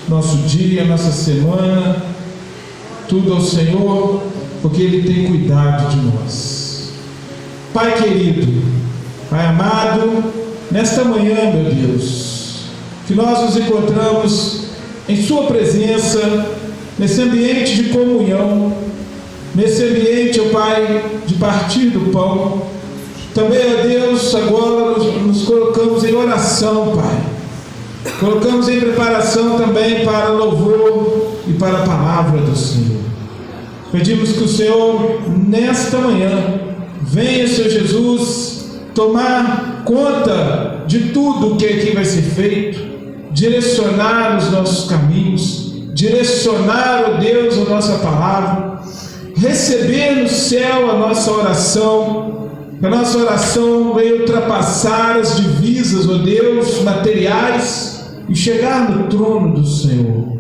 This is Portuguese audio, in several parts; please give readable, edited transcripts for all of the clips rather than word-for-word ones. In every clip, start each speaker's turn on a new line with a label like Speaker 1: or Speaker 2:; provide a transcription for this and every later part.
Speaker 1: nosso dia, nossa semana, tudo ao Senhor, porque Ele tem cuidado de nós. Pai querido, Pai amado, nesta manhã, meu Deus, que nós nos encontramos em Sua presença, nesse ambiente de comunhão, nesse ambiente, ó Pai, de partir do pão. Também, ó Deus, agora nos colocamos em oração, Pai. Colocamos em preparação também para o louvor e para a palavra do Senhor. Pedimos que o Senhor, nesta manhã, venha, Senhor Jesus, tomar conta de tudo o que aqui vai ser feito, direcionar os nossos caminhos, direcionar, ó Deus, a nossa palavra, receber no céu a nossa oração, que a nossa oração venha ultrapassar as divisas, ó Deus, materiais, e chegar no trono do Senhor.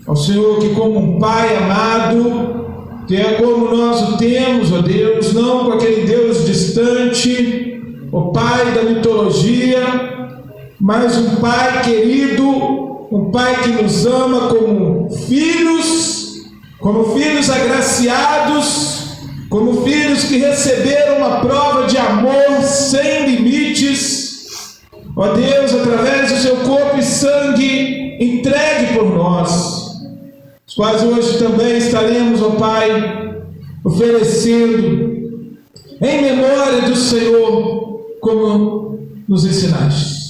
Speaker 1: Ao Senhor que, como um Pai amado, que é como nós o temos, ó Deus, não com aquele Deus distante, o Pai da mitologia, mas um Pai querido, um Pai que nos ama como filhos agraciados, como filhos que receberam uma prova de amor sem limites, ó Deus, através do seu corpo e sangue entregue por nós, os quais hoje também estaremos, ó Pai, oferecendo em memória do Senhor, como nos ensinaste.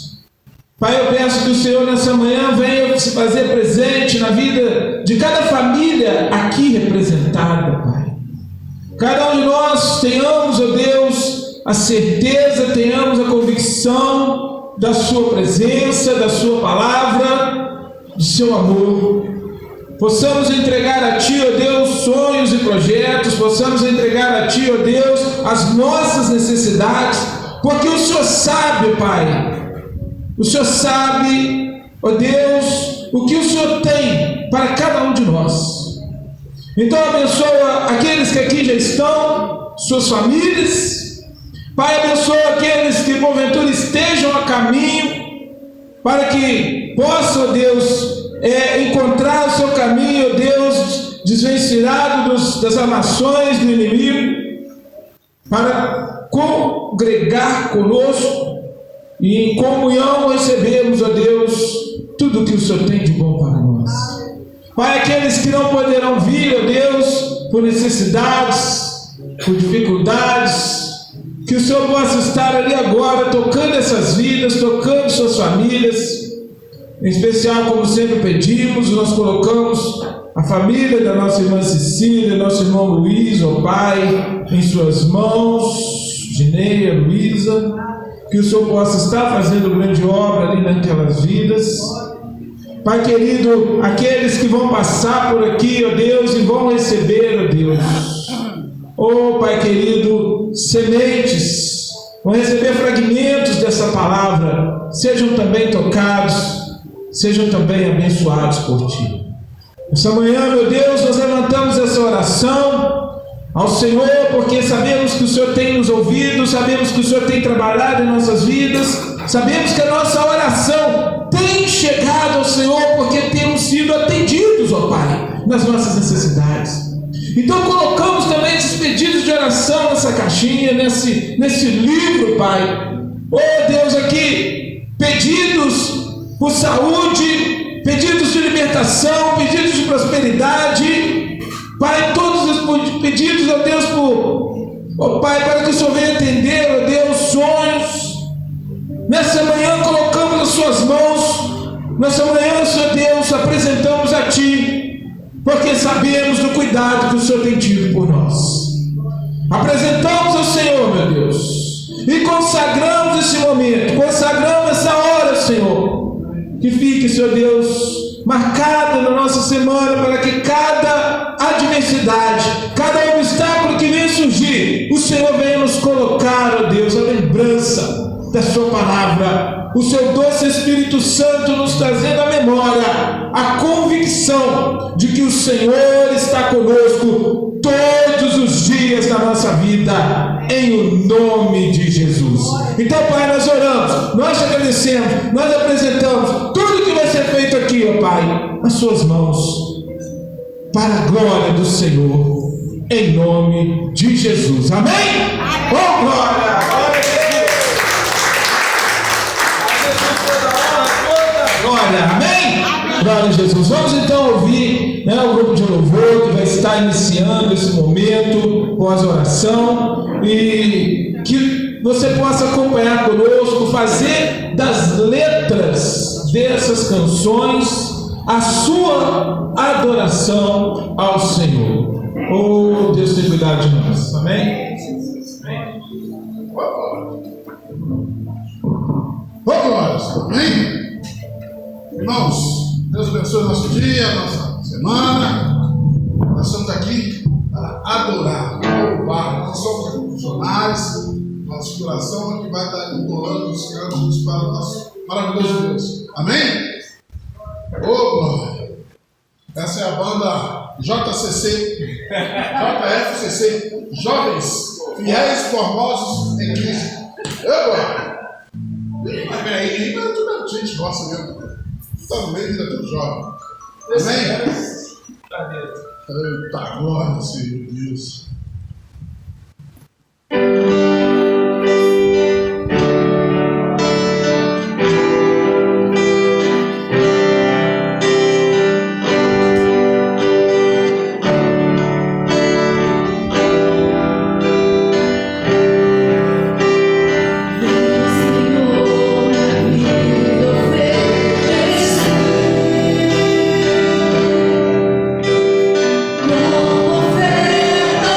Speaker 1: Pai, eu peço que o Senhor nessa manhã venha se fazer presente na vida de cada família aqui representada, Pai. Cada um de nós tenhamos, ó Deus, a certeza, tenhamos a convicção da Sua presença, da Sua palavra, do Seu amor. Possamos entregar a Ti, ó Deus, sonhos e projetos, possamos entregar a Ti, ó Deus, as nossas necessidades, porque o Senhor sabe, Pai. O Senhor sabe, ó Deus, o que o Senhor tem para cada um de nós. Então abençoa aqueles que aqui já estão, suas famílias. Pai, abençoa aqueles que porventura estejam a caminho, para que possam, ó Deus, encontrar o seu caminho, ó Deus, desvencilhado das armações do inimigo, para congregar conosco e em comunhão recebemos, ó Deus, tudo que o Senhor tem de bom para nós. Pai, aqueles que não poderão vir, ó Deus, por necessidades, por dificuldades, que o Senhor possa estar ali agora, tocando essas vidas, tocando suas famílias. Em especial, como sempre pedimos, nós colocamos a família da nossa irmã Cecília, nosso irmão Luiz, ó Pai, em suas mãos, Gineia, Luísa, que o Senhor possa estar fazendo grande obra ali naquelas vidas. Pai querido, aqueles que vão passar por aqui, ó Deus, e vão receber, ó Deus, ó Pai querido, sementes, vão receber fragmentos dessa palavra, sejam também tocados, sejam também abençoados por Ti. Essa manhã, meu Deus, nós levantamos essa oração ao Senhor, porque sabemos que o Senhor tem nos ouvido, sabemos que o Senhor tem trabalhado em nossas vidas, sabemos que a nossa oração tem chegado ao Senhor, porque temos sido atendidos, ó Pai, nas nossas necessidades. Então colocamos também esses pedidos de oração nessa caixinha, nesse livro, Pai. Oh Deus, aqui, pedidos por saúde, pedidos de libertação, pedidos de prosperidade, Pai, todos os pedidos, ó Deus, ó Pai, para que o Senhor venha atender, ó Deus, sonhos. Nessa manhã colocamos nas Suas mãos, nessa manhã, Senhor Deus, apresentamos a Ti, porque sabemos do cuidado que o Senhor tem tido por nós. Apresentamos ao Senhor, meu Deus, e consagramos esse momento, consagramos essa hora, Senhor, que fique, Senhor Deus, marcada na nossa semana, para que cada adversidade, cada obstáculo que venha surgir, o Senhor venha nos colocar, ó Deus, a lembrança da Sua palavra, o Seu doce Espírito Santo nos trazendo à memória a convicção de que o Senhor está conosco todos os dias da nossa vida, em o nome de Jesus. Então, Pai, nós oramos, nós te agradecemos, nós apresentamos tudo que vai ser feito aqui, ó Pai, nas suas mãos, para a glória do Senhor, em nome de Jesus. Amém? Oh, glória! Glória a Deus! Glória! Amém? Glória a Jesus. Vamos então ouvir, né, o grupo de louvor que vai estar iniciando esse momento, pós-oração, e que você possa acompanhar conosco, fazer das letras dessas canções a sua adoração ao Senhor. Oh, Deus tem cuidado de nós. Amém? Amém.
Speaker 2: Vamos, amém? Irmãos, Deus abençoe o nosso dia, a nossa semana. Nós estamos aqui para adorar, louvar. Nós somos aqui profissionais, nosso coração que vai estar entoando os cantos para o nosso maravilhoso Deus. Amém? Ô, glória! Essa é a banda JFCC, Jovens Fiéis Formosos em Cristo. Ô, glória! Mas peraí, a gente gosta mesmo. Está no meio, ainda é tudo jovem. Amém? Eita, glória, Senhor Deus.
Speaker 3: Como oferta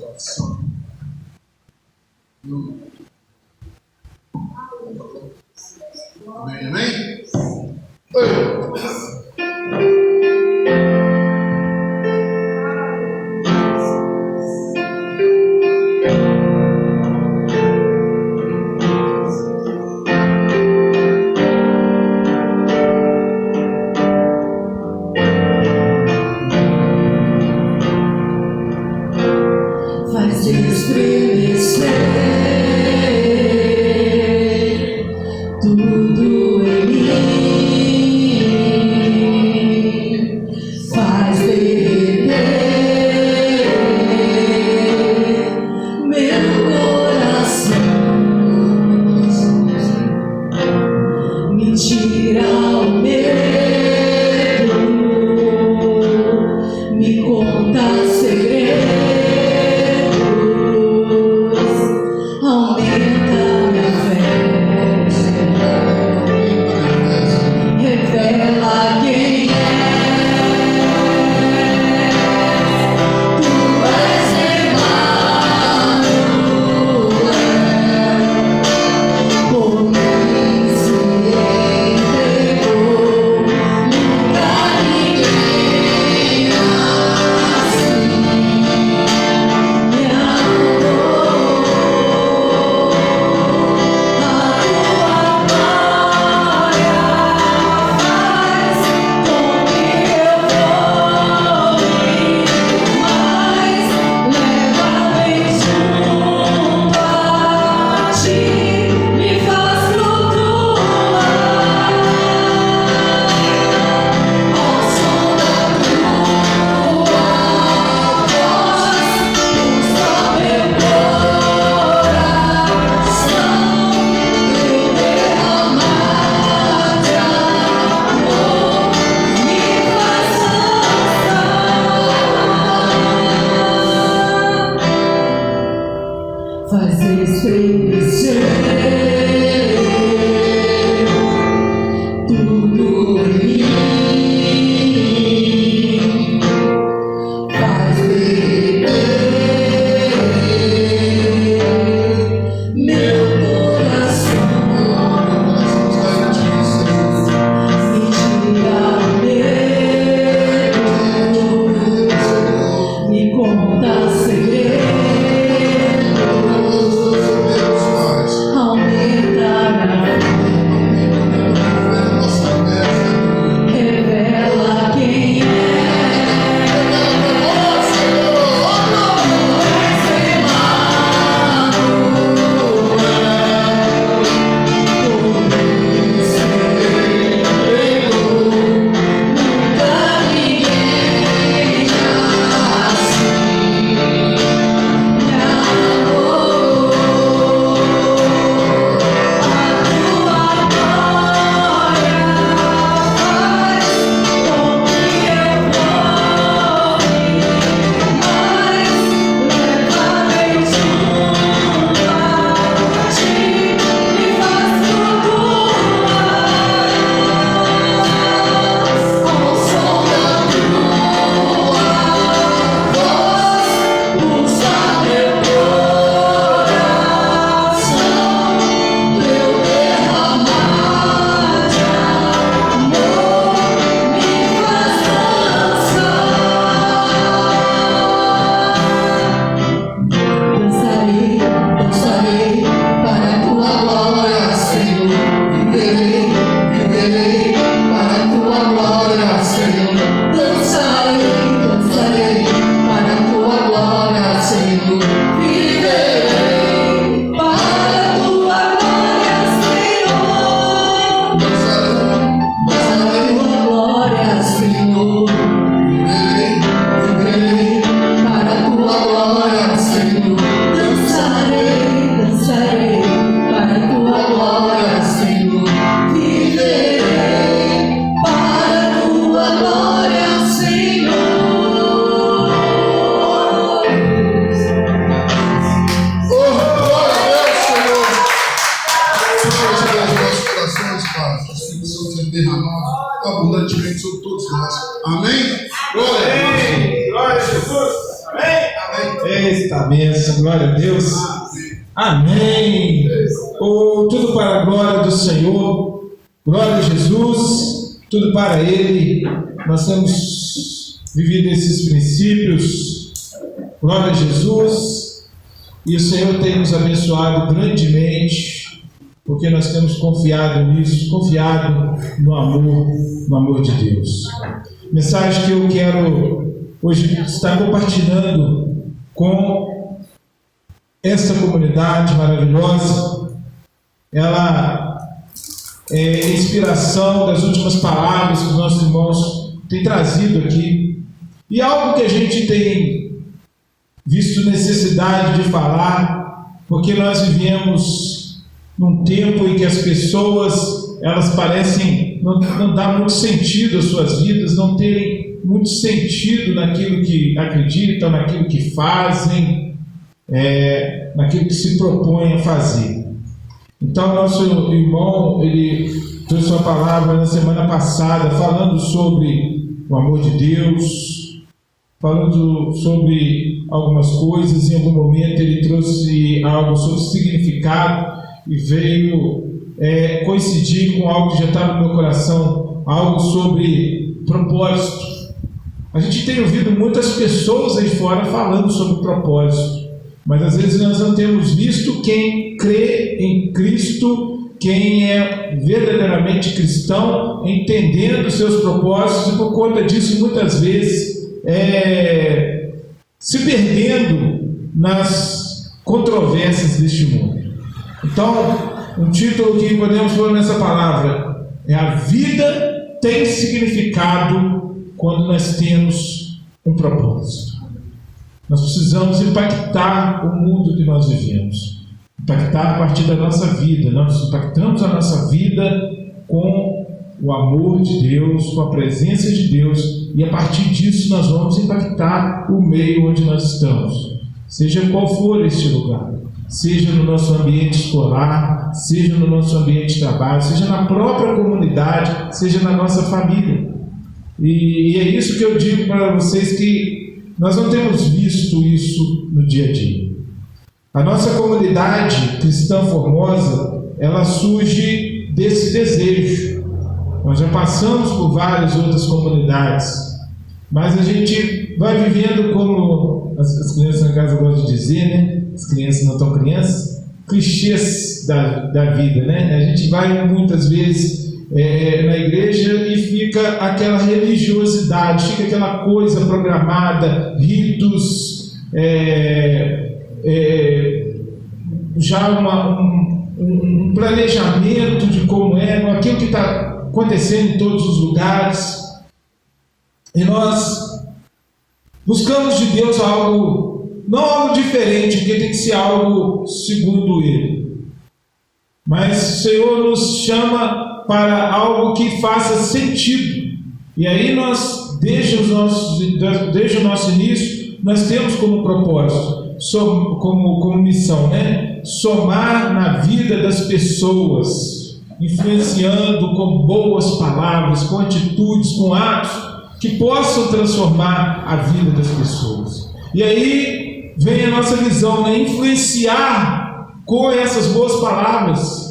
Speaker 2: coração. Amém, amém?
Speaker 3: Faz estremecer tudo em mim, faz derreter meu coração, me tira o medo, me conta segredos. Aumenta minha fé, revela quem tu és Emmanuel, por mim se entregou, nunca ninguém assim me amou. Faz estremecer tudo em mim, faz derreter meu coração, me tira medo, me conta segredos. Revela quem é.
Speaker 2: abundantemente sobre todos nós. Amém? Glória a Deus.
Speaker 1: Glória a Jesus. Amém.
Speaker 2: Amém.
Speaker 1: Esta bênção, glória a Deus. Amém. Tudo para a glória do Senhor. Glória a Jesus. Tudo para Ele. Nós temos vivido esses princípios. Glória a Jesus. E o Senhor tem nos abençoado grandemente, porque nós temos confiado nisso, confiado no amor de Deus. Mensagem que eu quero hoje estar compartilhando com esta comunidade maravilhosa. Ela é inspiração das últimas palavras que os nossos irmãos têm trazido aqui, e algo que a gente tem visto necessidade de falar, porque nós vivemos num tempo em que as pessoas, elas parecem não dar muito sentido às suas vidas, não terem muito sentido naquilo que acreditam, naquilo que fazem, naquilo que se propõem a fazer. Então, nosso irmão, ele trouxe uma palavra na semana passada, falando sobre o amor de Deus, falando sobre algumas coisas. Em algum momento ele trouxe algo sobre significado e veio coincidir com algo que já estava no meu coração, algo sobre propósito. A gente tem ouvido muitas pessoas aí fora falando sobre propósito, mas às vezes nós não temos visto quem crê em Cristo, quem é verdadeiramente cristão, entendendo os seus propósitos, e por conta disso muitas vezes se perdendo nas controvérsias deste mundo. Então, um título que podemos pôr nessa palavra é: a vida tem significado quando nós temos um propósito. Nós precisamos impactar o mundo que nós vivemos, impactar a partir da nossa vida. Nós impactamos a nossa vida com o amor de Deus, com a presença de Deus, e a partir disso nós vamos impactar o meio onde nós estamos, seja qual for este lugar, seja no nosso ambiente escolar, seja no nosso ambiente de trabalho, seja na própria comunidade, seja na nossa família. E é isso que eu digo para vocês, que nós não temos visto isso no dia a dia. A nossa comunidade cristã Formosa, ela surge desse desejo. Nós já passamos por várias outras comunidades, mas a gente vai vivendo, como as crianças na casa gostam de dizer, né? As crianças não estão crianças, clichês da vida, né? A gente vai muitas vezes na igreja e fica aquela religiosidade, fica aquela coisa programada, ritos, já um planejamento de como aquilo que está acontecendo em todos os lugares, e nós buscamos de Deus não algo diferente, porque tem que ser algo segundo Ele, mas o Senhor nos chama para algo que faça sentido. E aí nós, desde o nosso início, nós temos como propósito, como missão, né? Somar na vida das pessoas, influenciando com boas palavras, com atitudes, com atos que possam transformar a vida das pessoas. E aí vem a nossa visão, né? Influenciar com essas boas palavras,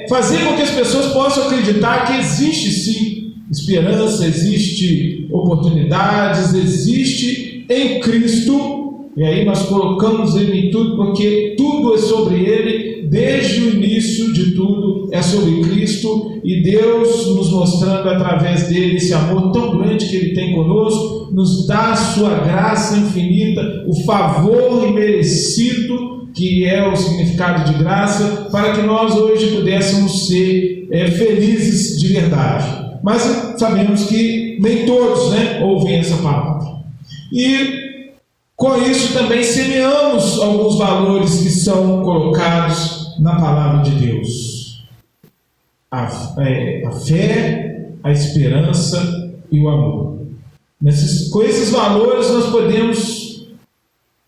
Speaker 1: fazer com que as pessoas possam acreditar que existe sim esperança, existe oportunidades, existe em Cristo. E aí nós colocamos Ele em tudo, porque tudo é sobre Ele, desde o início de tudo é sobre Cristo, e Deus nos mostrando através dele esse amor tão grande que Ele tem conosco, nos dá a sua graça infinita, o favor imerecido, que é o significado de graça, para que nós hoje pudéssemos ser felizes de verdade. Mas sabemos que nem todos, né, ouvem essa palavra. E com isso também semeamos alguns valores que são colocados na palavra de Deus: a fé, a esperança e o amor. Com esses valores nós podemos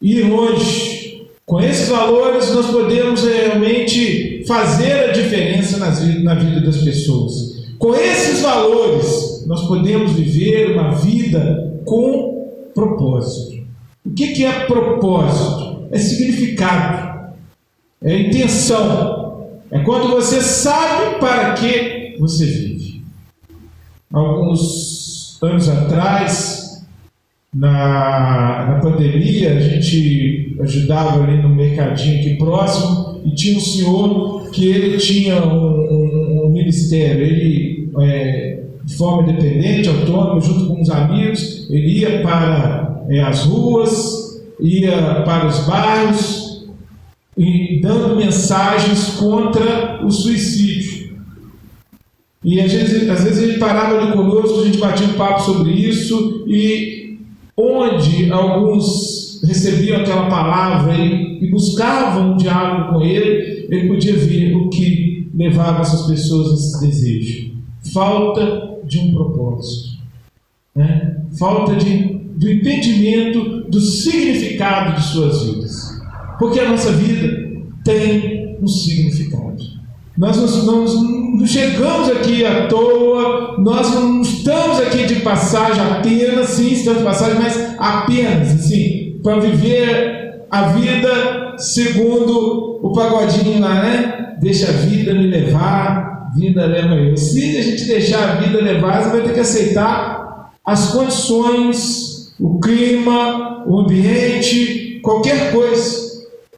Speaker 1: ir longe. Com esses valores nós podemos realmente fazer a diferença na vida das pessoas. Com esses valores nós podemos viver uma vida com propósito. O que é propósito? É significado, é intenção, é quando você sabe para que você vive. Alguns anos atrás, na pandemia, a gente ajudava ali no mercadinho aqui próximo e tinha um senhor que ele tinha um ministério, ele de forma independente, autônomo, junto com os amigos, ele ia para as ruas, ia para os bairros e dando mensagens contra o suicídio. E às vezes ele parava ali conosco, a gente batia um papo sobre isso, e onde alguns recebiam aquela palavra e buscavam um diálogo com ele, ele podia ver o que levava essas pessoas a esse desejo. Falta de um propósito, né? Falta do entendimento do significado de suas vidas, porque a nossa vida tem um significado. Nós não chegamos aqui à toa, nós não estamos aqui de passagem apenas, sim, estamos de passagem, mas apenas assim, para viver a vida segundo o pagodinho lá, né? Deixa a vida me levar, vida leva eu. Se a gente deixar a vida levar, você vai ter que aceitar as condições, o clima, o ambiente, qualquer coisa.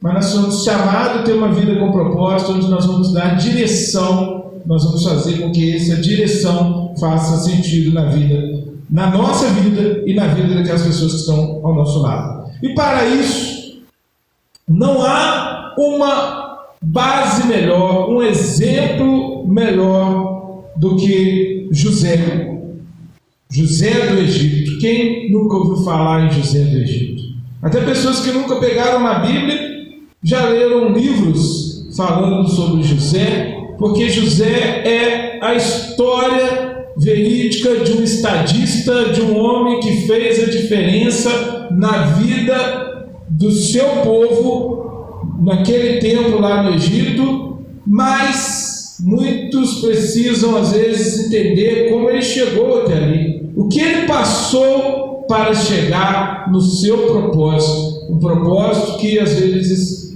Speaker 1: Mas nós somos chamados a ter uma vida com propósito, onde nós vamos dar direção, nós vamos fazer com que essa direção faça sentido na vida, na nossa vida e na vida daquelas pessoas que estão ao nosso lado. E para isso, não há uma base melhor, um exemplo melhor do que José. José do Egito. Quem nunca ouviu falar em José do Egito? Até pessoas que nunca pegaram na Bíblia já leram livros falando sobre José, porque José é a história verídica de um estadista, de um homem que fez a diferença na vida do seu povo naquele tempo lá no Egito, mas muitos precisam às vezes entender como ele chegou até ali, o que ele passou para chegar no seu propósito, um propósito que às vezes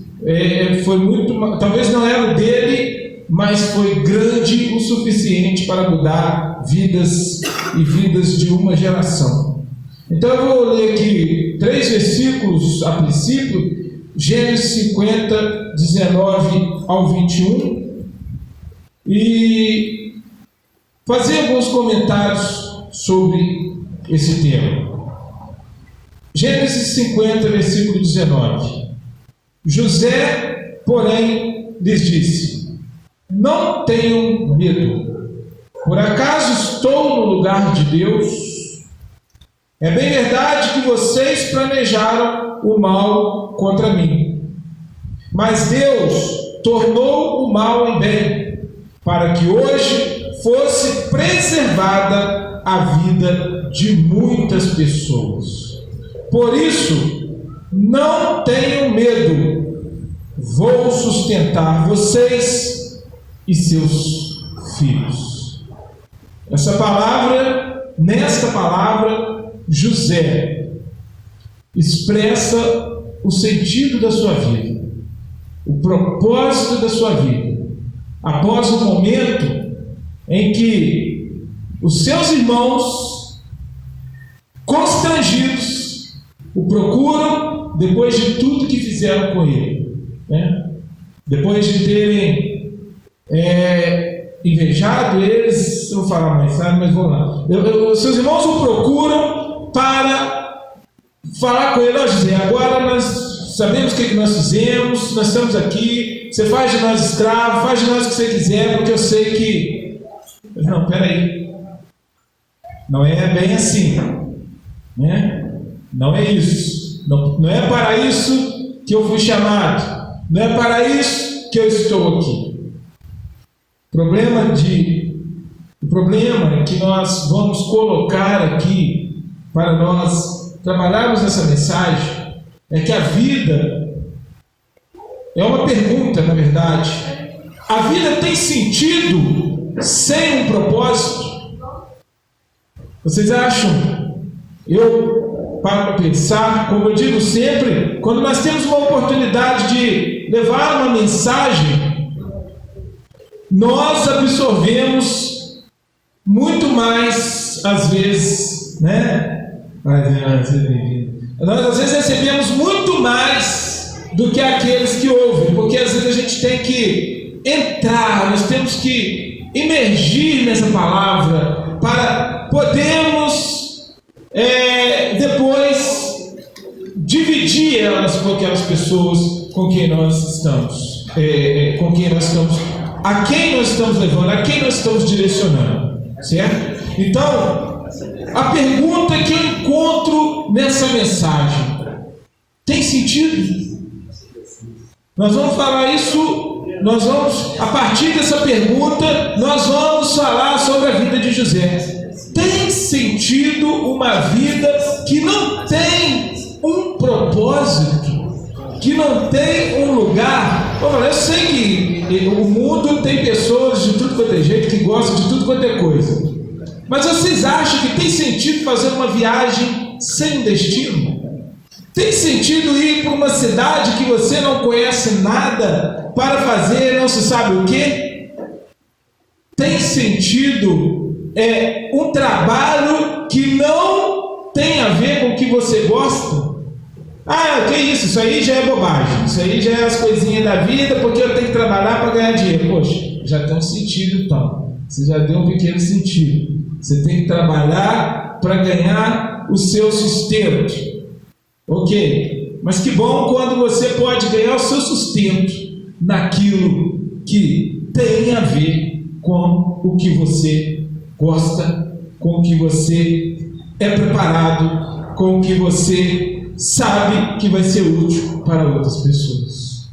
Speaker 1: foi muito, talvez não era o dele, mas foi grande o suficiente para mudar vidas e vidas de uma geração. Então eu vou ler aqui 3 versículos a princípio, Gênesis 50, 19 ao 21, e fazer alguns comentários sobre esse tema. Gênesis 50, versículo 19. José, porém, lhes disse: não tenham medo, por acaso estou no lugar de Deus? É bem verdade que vocês planejaram o mal contra mim, mas Deus tornou o mal em bem, para que hoje fosse preservada a vida de muitas pessoas. Por isso, não tenham medo, vou sustentar vocês e seus filhos. Nesta palavra, José expressa o sentido da sua vida, o propósito da sua vida, após um momento em que os seus irmãos, constrangidos, o procuram depois de tudo que fizeram com ele, né? Depois de terem invejado eles, eu vou falar mais tarde, mas vou lá. Seus irmãos o procuram para falar com ele: ó José, agora nós sabemos o que nós fizemos, nós estamos aqui, você faz de nós escravos, faz de nós o que você quiser, porque eu sei que... Não, peraí, não é bem assim, né? Não é isso. Não é para isso que eu fui chamado, não é para isso que eu estou aqui. O problema que nós vamos colocar aqui para nós trabalharmos essa mensagem é que a vida é uma pergunta, na verdade. A vida tem sentido sem um propósito? Vocês acham? Eu para pensar, como eu digo sempre, quando nós temos uma oportunidade de levar uma mensagem, nós absorvemos muito mais, às vezes, né? Nós às vezes recebemos muito mais do que aqueles que ouvem, porque às vezes a gente tem que entrar, nós temos que imergir nessa palavra para podermos depois dividir elas com aquelas pessoas com quem nós estamos, a quem nós estamos levando, a quem nós estamos direcionando, certo? Então, a pergunta que eu encontro nessa mensagem: tem sentido? Nós vamos falar isso, a partir dessa pergunta, nós vamos falar sobre a vida de José. Tem sentido uma vida que não tem um propósito, que não tem um lugar? Eu sei que o mundo tem pessoas de tudo quanto é jeito, que gostam de tudo quanto é coisa. Mas vocês acham que tem sentido fazer uma viagem sem destino? Tem sentido ir para uma cidade que você não conhece nada para fazer não se sabe o quê? Tem sentido um trabalho que não tem a ver com o que você gosta? Ah, que isso? Isso aí já é bobagem. Isso aí já é as coisinhas da vida, porque eu tenho que trabalhar para ganhar dinheiro. Poxa, já tem um sentido então. Você já deu um pequeno sentido. Você tem que trabalhar para ganhar o seu sustento. Ok, mas que bom quando você pode ganhar o seu sustento naquilo que tem a ver com o que você gosta, com o que você é preparado, com o que você sabe que vai ser útil para outras pessoas.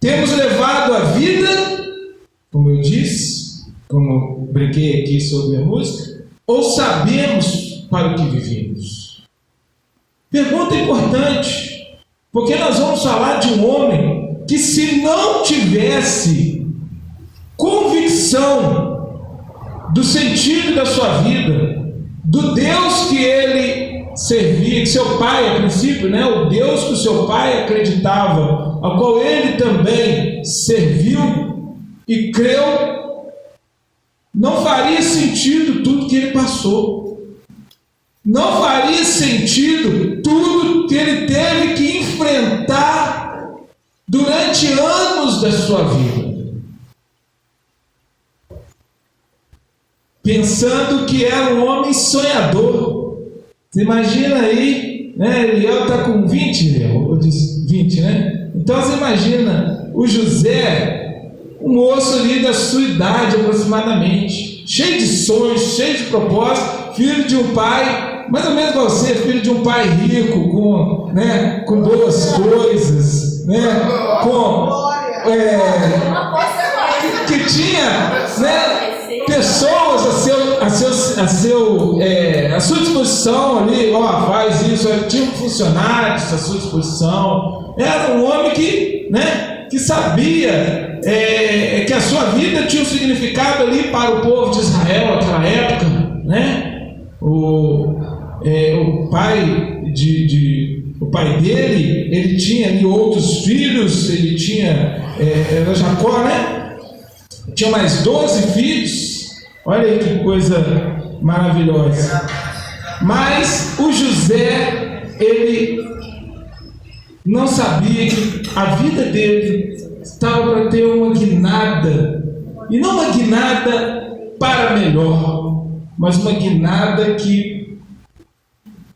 Speaker 1: Temos levado a vida, como eu disse, como brinquei aqui sobre a música, ou sabemos para o que vivemos? Pergunta importante, porque nós vamos falar de um homem que, se não tivesse convicção do sentido da sua vida, do Deus que ele servia, que seu pai, a princípio, né, o Deus que o seu pai acreditava, ao qual ele também serviu e creu, não faria sentido tudo que ele passou. Não faria sentido tudo que ele teve que enfrentar durante anos da sua vida, pensando que era um homem sonhador. Você imagina aí, né? Eliel está com 20, eu disse 20, né? Então você imagina o José, um moço ali da sua idade aproximadamente, cheio de sonhos, cheio de propósitos, filho de um pai, mais ou menos você, filho de um pai rico, com boas coisas, né? Que tinha, né, pessoas à sua disposição ali, faz isso, tinha funcionários à sua disposição. Era um homem que sabia que a sua vida tinha um significado ali para o povo de Israel naquela época, né? O pai dele, ele tinha ali outros filhos, ele tinha, era Jacó, né? Tinha mais 12 filhos, olha aí que coisa maravilhosa. Mas o José, ele não sabia que a vida dele estava para ter uma guinada, e não uma guinada para melhor, mas uma guinada que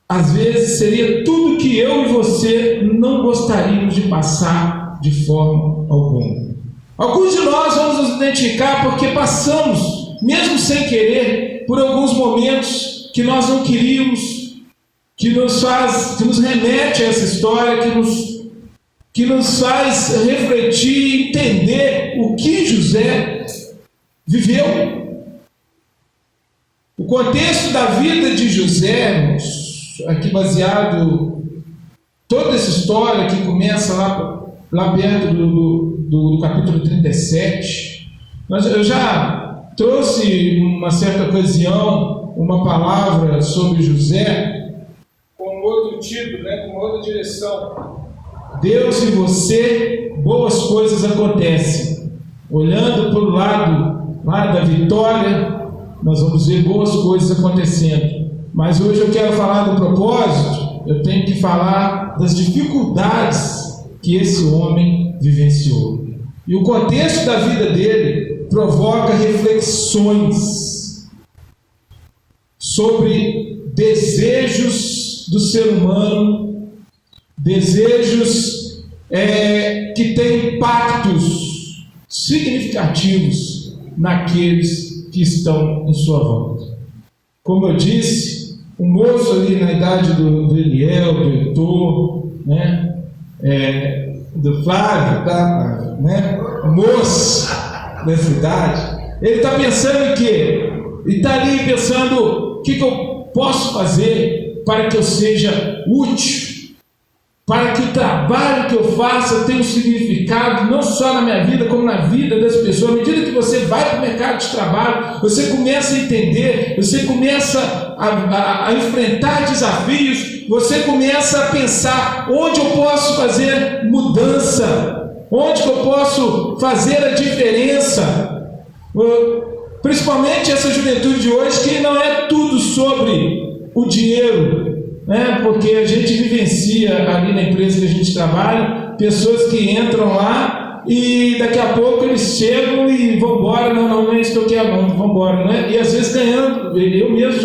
Speaker 1: às vezes seria tudo que eu e você não gostaríamos de passar de forma alguma. Alguns de nós vamos nos identificar porque passamos, mesmo sem querer, por alguns momentos que nós não queríamos, que nos remete a essa história, que nos faz refletir, entender o que José viveu. O contexto da vida de José, irmãos, aqui baseado, toda essa história que começa lá perto do capítulo 37, eu já trouxe uma certa ocasião uma palavra sobre José com outro título, né, com outra direção. Deus e você, boas coisas acontecem. Olhando para o lado lá da vitória, nós vamos ver boas coisas acontecendo. Mas hoje eu quero falar do propósito, eu tenho que falar das dificuldades que esse homem vivenciou. E o contexto da vida dele provoca reflexões sobre desejos do ser humano, desejos que têm impactos significativos naqueles que estão em sua volta. Como eu disse, o moço ali na idade do Eliel, do Heitor, né? Do Flávio, tá? Né? O moço da cidade, ele está pensando em quê? Ele está ali pensando: o que eu posso fazer para que eu seja útil, para que o trabalho que eu faça tenha um significado não só na minha vida, como na vida das pessoas. À medida que você vai para o mercado de trabalho, você começa a entender, você começa a enfrentar desafios, você começa a pensar: onde eu posso fazer mudança, onde que eu posso fazer a diferença. Principalmente essa juventude de hoje, que não é tudo sobre o dinheiro, né? Porque a gente vivencia ali na empresa que a gente trabalha, pessoas que entram lá e daqui a pouco eles chegam e vão embora. Não é isso que eu quero, não, vão embora, né? E às vezes ganhando. Eu mesmo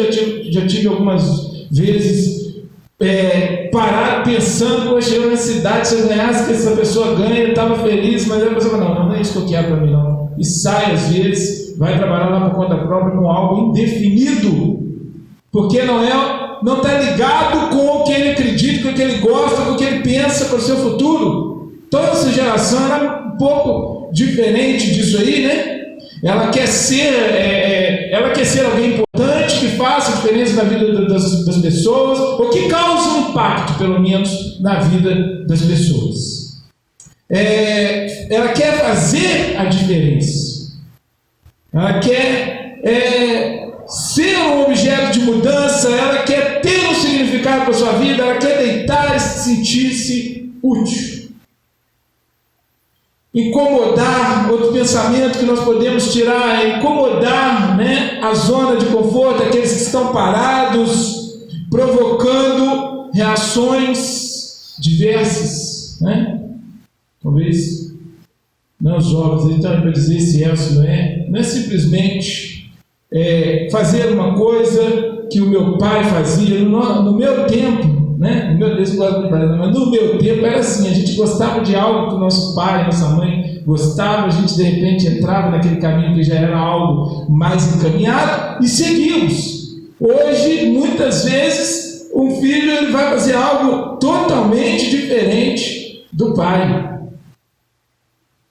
Speaker 1: já tive algumas vezes parar pensando: poxa, eu na cidade, se eu ganhasse que essa pessoa ganha, eu estava feliz, mas a pessoa fala: não é isso que eu quero para mim, não. E sai às vezes, vai trabalhar lá por conta própria com algo indefinido, porque não está ligado com o que ele acredita, com o que ele gosta, com o que ele pensa para o seu futuro. Toda essa geração era um pouco diferente disso aí, né? Ela quer ser alguém importante, que faça diferença na vida das pessoas, ou que cause um impacto, pelo menos, na vida das pessoas. Ela quer fazer a diferença. Ela quer ser um objeto de mudança, ela quer ter um significado para a sua vida, ela quer deitar e sentir-se útil. Incomodar, outro pensamento que nós podemos tirar é incomodar, né, a zona de conforto, aqueles que estão parados, provocando reações diversas, né? Talvez não os jovens estão para dizer se é ou se não é simplesmente fazer uma coisa que o meu pai fazia no meu tempo, né? No meu tempo era assim: a gente gostava de algo que o nosso pai, nossa mãe gostava, a gente de repente entrava naquele caminho que já era algo mais encaminhado e seguimos. Hoje, muitas vezes, um filho ele vai fazer algo totalmente diferente do pai.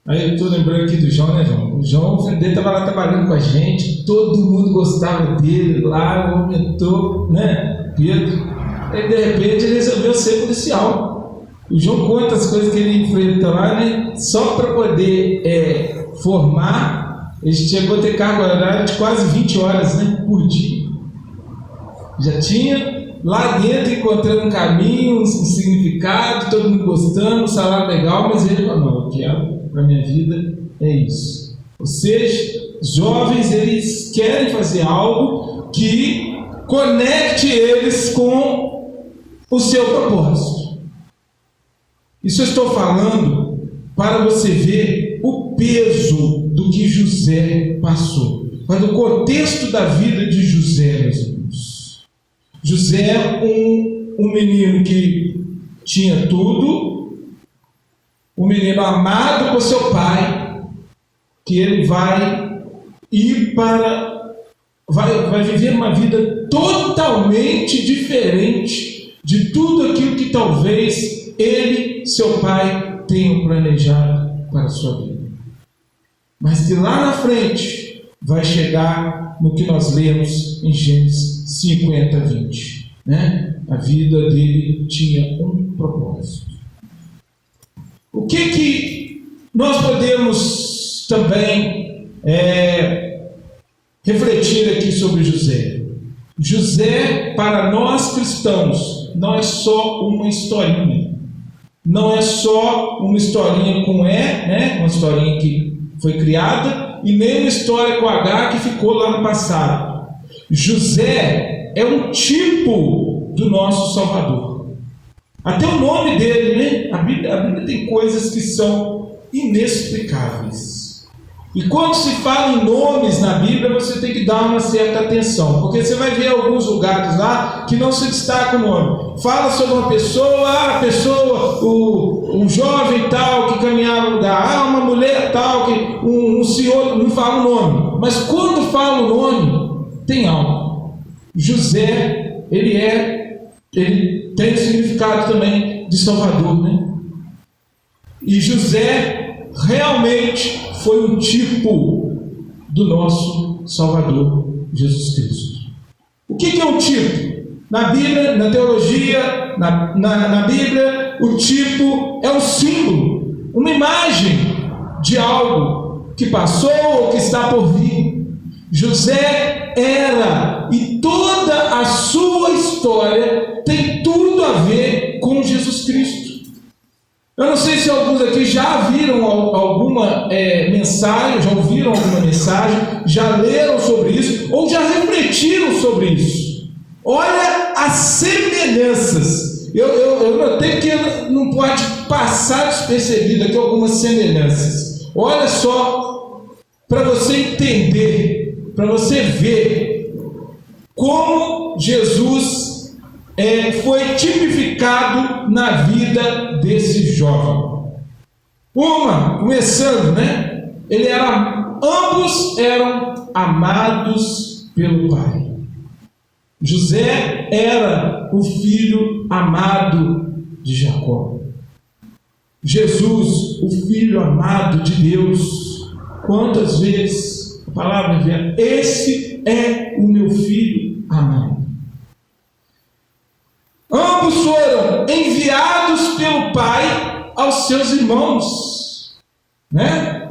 Speaker 1: Aí eu estou lembrando aqui do João, né, João? O João, o filho dele, estava lá trabalhando com a gente, todo mundo gostava dele, lá aumentou, né, Pedro. Aí de repente ele resolveu ser policial. O João conta as coisas que ele enfrenta lá, né? Só para poder formar, ele chegou a ter carga horária de quase 20 horas, né, por dia. Já tinha lá dentro encontrando um caminho, um significado, todo mundo gostando, um salário legal, mas ele falou: não, eu quero para a minha vida é isso. Ou seja, jovens, eles querem fazer algo que conecte eles com o seu propósito. Isso eu estou falando para você ver o peso do que José passou, mas o contexto da vida de José, meus irmãos. José, um menino que tinha tudo, um menino amado por seu pai, que ele vai viver uma vida totalmente diferente de tudo aquilo que talvez ele, seu pai, tenham planejado para a sua vida. Mas que lá na frente vai chegar no que nós lemos em Gênesis 50:20, né? A vida dele tinha um propósito. O que nós podemos também refletir aqui sobre José? José, para nós cristãos, não é só uma historinha. Não é só uma historinha com E, né? Uma historinha que foi criada, e nem uma história com H que ficou lá no passado. José é um tipo do nosso Salvador. Até o nome dele, né? A Bíblia tem coisas que são inexplicáveis. E quando se fala em nomes na Bíblia, você tem que dar uma certa atenção, porque você vai ver alguns lugares lá que não se destaca o nome. Fala sobre uma pessoa, um jovem tal que caminhava no lugar, uma mulher tal, que um senhor, não fala o nome. Mas quando fala o nome, tem algo. José, ele tem o significado também de Salvador, né? E José realmente foi um tipo do nosso Salvador Jesus Cristo. O que é um tipo? Na Bíblia, na teologia, na Bíblia, o tipo é um símbolo, uma imagem de algo que passou ou que está por vir. José era, e toda a sua história tem tudo a ver com Jesus Cristo. Eu não sei se alguns aqui já viram alguma mensagem, já ouviram alguma mensagem, já leram sobre isso, ou já refletiram sobre isso. Olha as semelhanças. Eu notei que não pode passar despercebido aqui algumas semelhanças. Olha só, para você entender, para você ver como Jesus foi tipificado na vida desse jovem. Começando, né? Ambos eram amados pelo Pai. José era o filho amado de Jacó. Jesus, o filho amado de Deus. Quantas vezes a palavra vem: esse é o meu filho amado. Ambos foram enviados pelo Pai aos seus irmãos, né?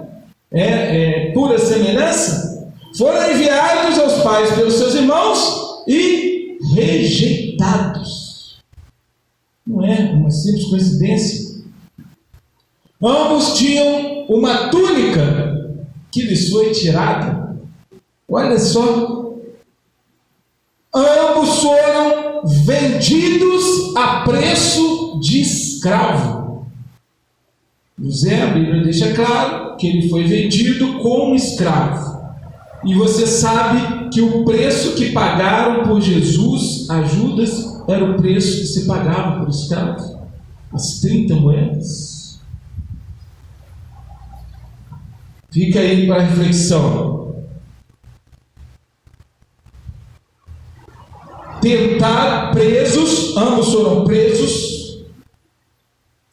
Speaker 1: Pura semelhança. Foram enviados aos pais pelos seus irmãos e rejeitados. Não é uma simples coincidência. Ambos tinham uma túnica que lhes foi tirada. Olha só. Ambos foram vendidos a preço de escravo. José, a Bíblia deixa claro que ele foi vendido como escravo. E você sabe que o preço que pagaram por Jesus, a Judas, era o preço que se pagava por escravo. As 30 moedas. Fica aí para reflexão. Ambos foram presos,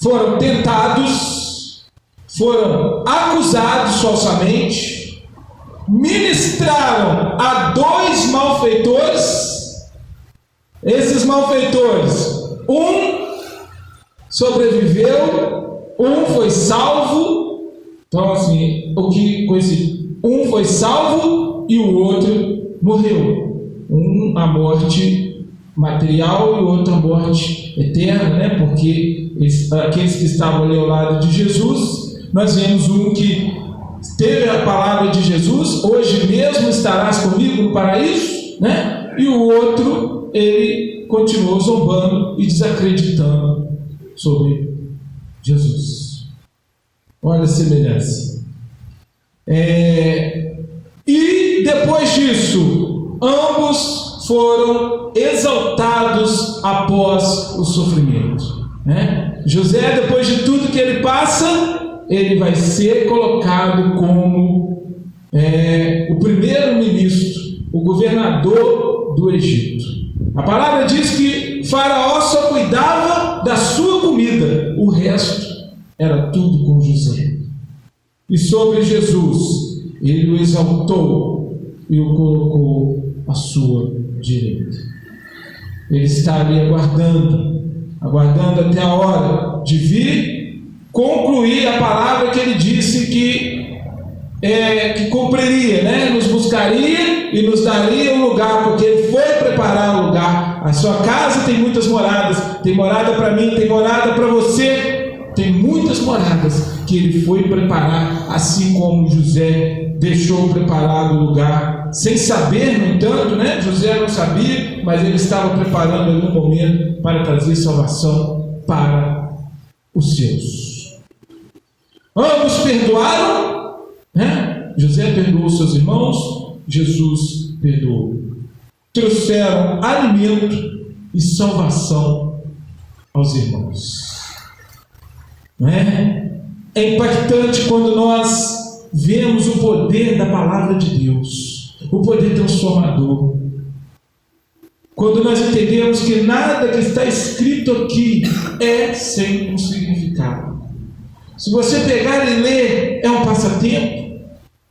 Speaker 1: foram tentados, foram acusados falsamente, ministraram a 2 malfeitores. Esses malfeitores, um sobreviveu, um foi salvo. Então, assim, um foi salvo e o outro morreu. Um a morte material e o outro a morte eterna, né? Porque aqueles que estavam ali ao lado de Jesus, nós vemos um que teve a palavra de Jesus: hoje mesmo estarás comigo no paraíso, né? E o outro, ele continuou zombando e desacreditando sobre Jesus. Olha a semelhança. E depois disso, ambos foram exaltados após o sofrimento, né? José, depois de tudo que ele passa, ele vai ser colocado como o primeiro-ministro, o governador do Egito. A palavra diz que Faraó só cuidava da sua comida, o resto era tudo com José. E sobre Jesus, ele o exaltou e o colocou à sua direita. Ele está ali aguardando até a hora de vir concluir a palavra que ele disse que que cumpriria, né? Nos buscaria e nos daria um lugar, porque Ele foi preparar um lugar. A sua casa tem muitas moradas, tem morada para mim, tem morada para você, tem muitas moradas que Ele foi preparar, assim como José deixou preparado o lugar, sem saber, no entanto, né? José não sabia, mas ele estava preparando em um momento para trazer salvação para os seus. Ambos perdoaram, né? José perdoou seus irmãos, Jesus perdoou. Trouxeram alimento e salvação aos irmãos. Não é? É impactante quando nós vemos o poder da palavra de Deus, o poder transformador. Quando nós entendemos que nada que está escrito aqui é sem um significado. Se você pegar e ler, é um passatempo.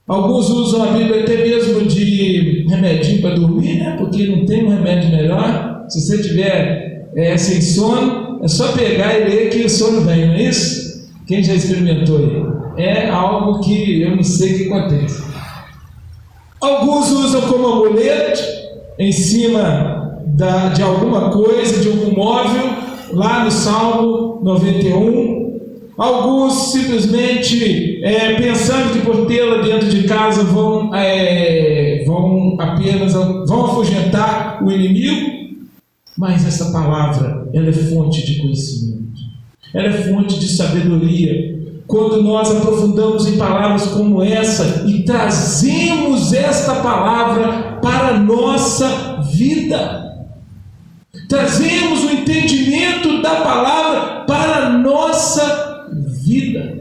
Speaker 1: Alguns usam a Bíblia até mesmo de remedinho para dormir, né? Porque não tem um remédio melhor. Se você tiver sem sono, é só pegar e ler que o sono vem, não é isso? Quem já experimentou aí? É algo que eu não sei o que acontece. Alguns usam como amuleto em cima de alguma coisa, de algum móvel, lá no Salmo 91. Alguns simplesmente pensando que por tê-la dentro de casa vão afugentar o inimigo. Mas essa palavra, ela é fonte de conhecimento, ela é fonte de sabedoria. Quando nós aprofundamos em palavras como essa e trazemos esta palavra para a nossa vida, trazemos o entendimento da palavra para a nossa vida.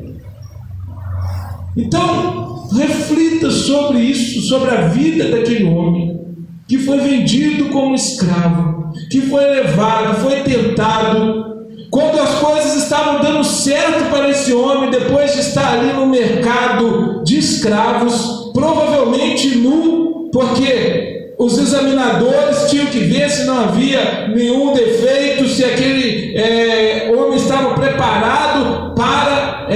Speaker 1: Então, reflita sobre isso, sobre a vida daquele homem que foi vendido como escravo, que foi levado, foi tentado. Quando as coisas estavam dando certo para esse homem, depois de estar ali no mercado de escravos, provavelmente nu, porque os examinadores tinham que ver se não havia nenhum defeito, se aquele homem estava preparado para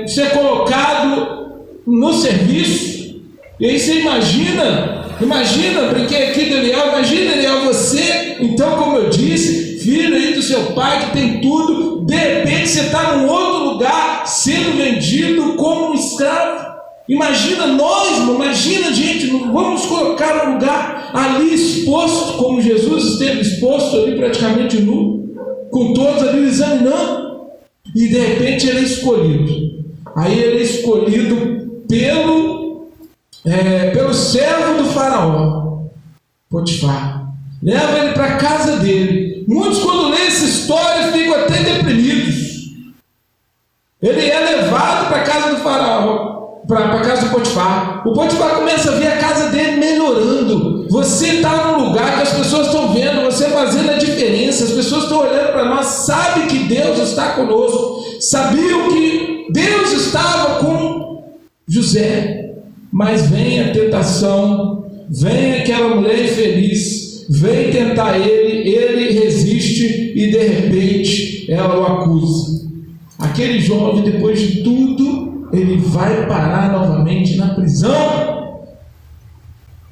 Speaker 1: ser colocado no serviço. E aí você imagina, brinquei aqui do Eliel, imagina, Eliel, você, então, como eu disse, filho aí do seu pai que tem tudo, de repente você está num outro lugar sendo vendido como um escravo. Imagina gente, vamos colocar um lugar ali exposto, como Jesus esteve exposto ali praticamente nu, com todos ali examinando, e de repente ele é escolhido. Aí ele é escolhido pelo servo do faraó, Potifar. Leva ele para a casa dele. Muitos, quando lêem essa história, ficam até deprimidos. Ele é levado para a casa do faraó, para a casa do Potifar. O Potifar começa a ver a casa dele melhorando. Você está num lugar que as pessoas estão vendo, você fazendo a diferença, as pessoas estão olhando para nós, sabem que Deus está conosco, sabiam que Deus estava com José. Mas vem a tentação, vem aquela mulher infeliz, vem tentar ele resiste e de repente ela o acusa. Aquele jovem, depois de tudo, ele vai parar novamente na prisão.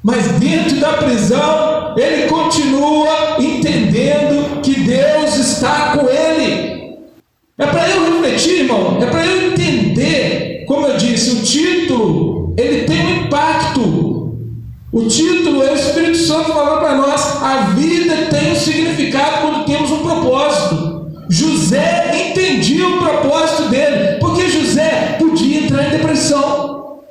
Speaker 1: Mas dentro da prisão, ele continua entendendo que Deus está com ele. É para eu refletir, irmão, é para eu entender. Como eu disse, o título, ele tem um impacto. O título é o Espírito Santo falando para nós: a vida tem um significado quando temos um propósito. José entendia o propósito dele, porque José podia entrar em depressão.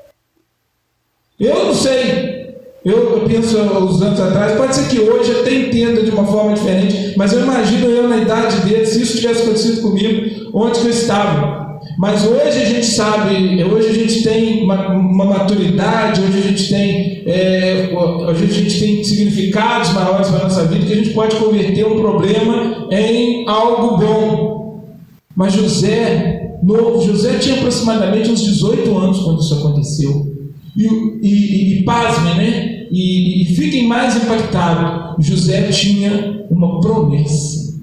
Speaker 1: Eu não sei, eu penso uns anos atrás, pode ser que hoje eu até entenda de uma forma diferente, mas eu imagino eu na idade dele, se isso tivesse acontecido comigo, onde que eu estava. Mas hoje a gente sabe, hoje a gente tem uma maturidade, hoje a gente tem significados maiores para a nossa vida, que a gente pode converter um problema em algo bom. Mas José tinha aproximadamente uns 18 anos quando isso aconteceu. E pasmem, né? E fiquem mais impactados, José tinha uma promessa.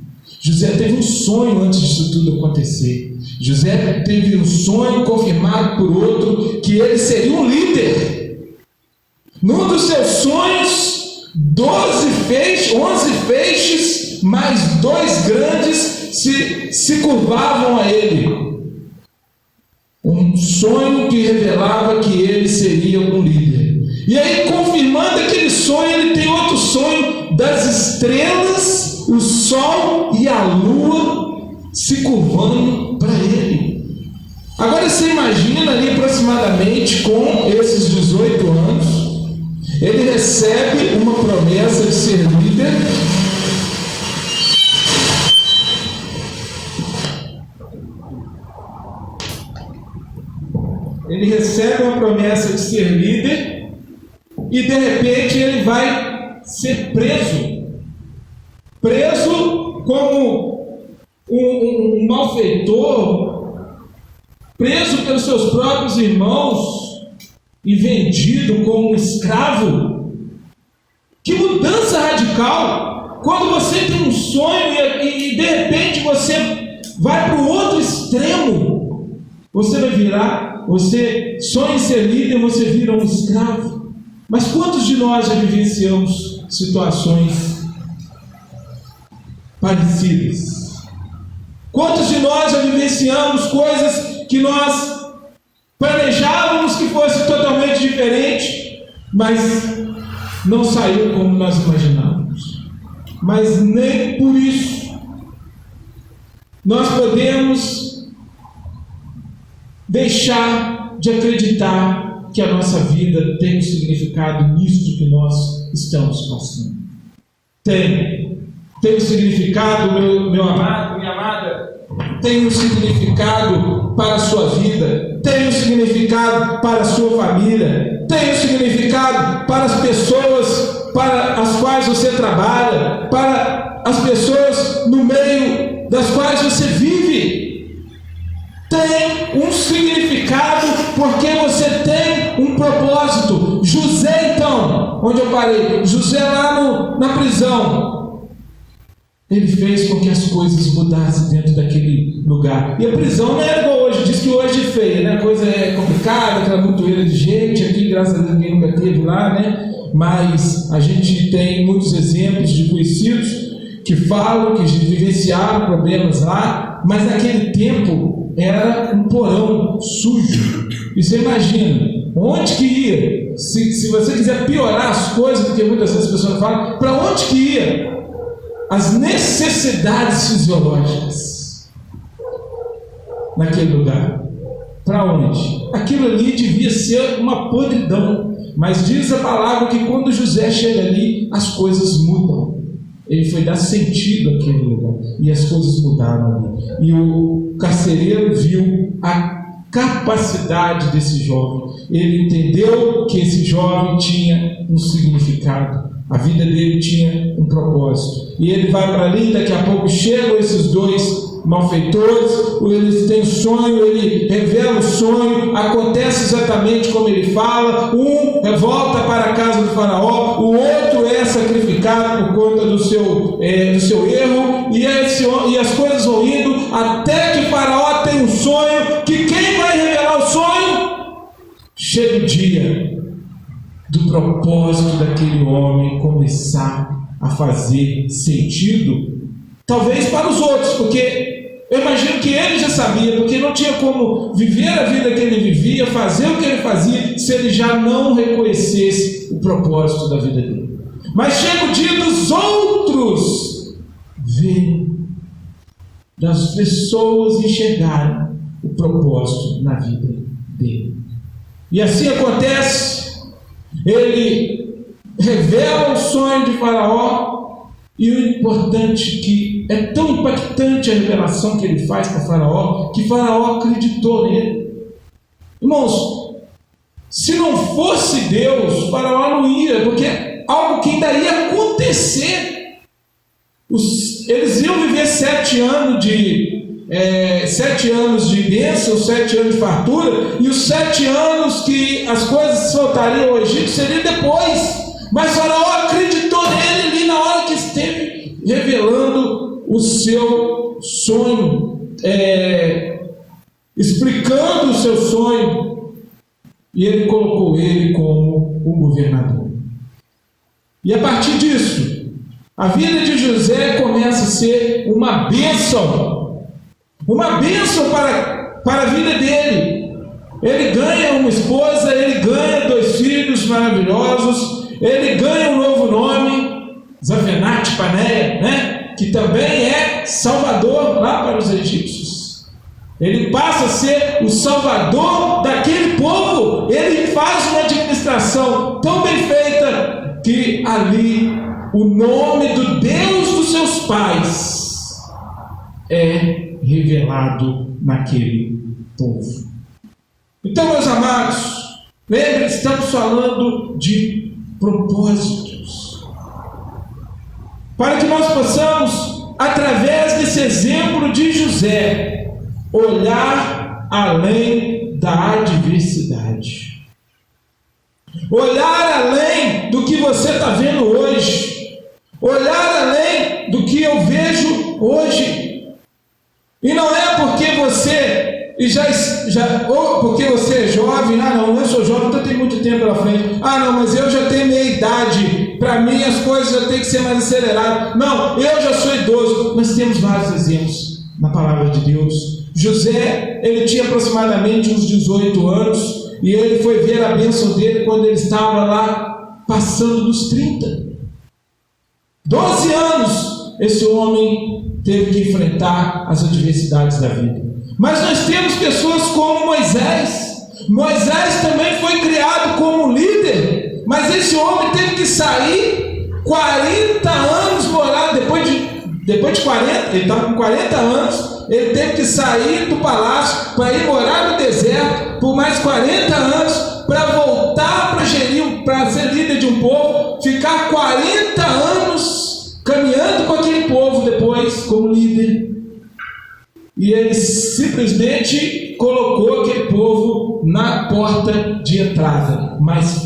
Speaker 1: José teve um sonho antes disso tudo acontecer. José teve um sonho confirmado por outro, que ele seria um líder. Num dos seus sonhos, 11 feixes, mais 2 grandes se curvavam a ele. Um sonho que revelava que ele seria um líder. E aí, confirmando aquele sonho, ele tem outro sonho das estrelas, o sol e a lua se curvando para ele. Agora você imagina ali aproximadamente com esses 18 anos, ele recebe uma promessa de ser líder. Ele recebe uma promessa de ser líder e de repente ele vai ser preso. Preso como um malfeitor, preso pelos seus próprios irmãos e vendido como um escravo. Que mudança radical! Quando você tem um sonho e de repente você vai para o outro extremo, você vai virar. Você sonha em ser líder, você vira um escravo. Mas quantos de nós já vivenciamos situações parecidas? Quantos de nós já vivenciamos coisas que nós planejávamos que fosse totalmente diferente, mas não saiu como nós imaginávamos? Mas nem por isso nós podemos deixar de acreditar que a nossa vida tem um significado nisso que nós estamos passando. Tem um significado, meu amado, minha amada, tem um significado para a sua vida, tem um significado para a sua família, tem um significado para as pessoas para as quais você trabalha, para as pessoas no meio das quais você vive. Tem um significado porque você tem um propósito. José, então, onde eu parei, José lá na prisão, ele fez com que as coisas mudassem dentro daquele lugar. E a prisão não é igual hoje, diz que hoje é feia, né? A coisa é complicada, aquela montoeira de gente, aqui graças a Deus ninguém nunca teve lá, né? Mas a gente tem muitos exemplos de conhecidos que falam que vivenciaram problemas lá, mas naquele tempo era um porão sujo. E você imagina, onde que ia? Se você quiser piorar as coisas, porque muitas vezes as pessoas falam, para onde que ia? As necessidades fisiológicas naquele lugar. Para onde? Aquilo ali devia ser uma podridão. Mas diz a palavra que quando José chega ali, as coisas mudam. Ele foi dar sentido àquele lugar. E as coisas mudaram ali. E o carcereiro viu a capacidade desse jovem. Ele entendeu que esse jovem tinha um significado. A vida dele tinha um propósito. E ele vai para ali, daqui a pouco chegam esses 2 malfeitores, eles têm sonho, ele revela o sonho, acontece exatamente como ele fala, um volta para a casa do faraó, o outro é sacrificado por conta do seu erro, e as coisas vão indo, até que faraó tem um sonho, que quem vai revelar o sonho? Chega o dia do propósito daquele homem começar a fazer sentido, talvez para os outros, porque eu imagino que ele já sabia, porque não tinha como viver a vida que ele vivia, fazer o que ele fazia, se ele já não reconhecesse o propósito da vida dele. Mas chega o dia dos outros verem, das pessoas enxergarem o propósito na vida dele. E assim acontece, ele revela o sonho de Faraó. E o importante que é tão impactante a revelação que ele faz para Faraó, que Faraó acreditou nele. Irmãos, se não fosse Deus, Faraó não ia, porque algo que ainda ia acontecer. Eles iam viver 7 anos de 7 anos de bênção, 7 anos de fartura, e os 7 anos que as coisas soltariam ao Egito seriam depois. Mas Faraó acreditou nele ali na hora que esteve revelando o seu sonho, explicando o seu sonho, e ele colocou ele como o governador. E a partir disso, a vida de José começa a ser uma bênção para a vida dele. Ele ganha uma esposa, ele ganha 2 filhos maravilhosos, ele ganha um novo nome, Zafenate Paneia, né? Que também é salvador lá para os egípcios. Ele passa a ser o salvador daquele povo. Ele faz uma administração tão bem feita que ali o nome do Deus dos seus pais é revelado naquele povo. Então, meus amados, lembre, estamos falando de propósitos. Para que nós possamos, através desse exemplo de José, olhar além da adversidade. Olhar além do que você está vendo hoje. Olhar além do que eu vejo hoje. E não é porque você ou porque você é jovem, não, eu sou jovem, então eu tenho muito tempo pela frente. Não, mas eu já tenho meia idade, para mim as coisas já têm que ser mais aceleradas. Não, eu já sou idoso. Nós temos vários exemplos na palavra de Deus. José, ele tinha aproximadamente uns 18 anos, e ele foi ver a bênção dele quando ele estava lá passando dos 30. 12 anos esse homem teve que enfrentar as adversidades da vida. Mas nós temos pessoas como Moisés. Moisés também foi criado como líder, mas esse homem teve que sair 40 anos morar, depois de 40, ele estava com 40 anos, ele teve que sair do palácio para ir morar no deserto por mais 40 anos, para voltar para ser líder de um povo, ficar 40 anos caminhando com aquele povo depois como líder. E ele simplesmente colocou aquele povo na porta de entrada, mas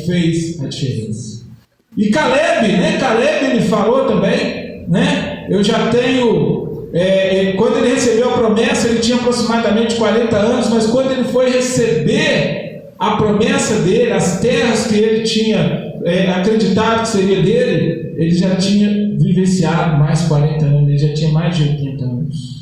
Speaker 1: fez a diferença. E Caleb, né? Caleb ele falou também, né? Eu já tenho, quando ele recebeu a promessa, ele tinha aproximadamente 40 anos, mas quando ele foi receber a promessa dele, as terras que ele tinha acreditado que seria dele, ele já tinha vivenciado mais 40 anos, ele já tinha mais de 80 anos.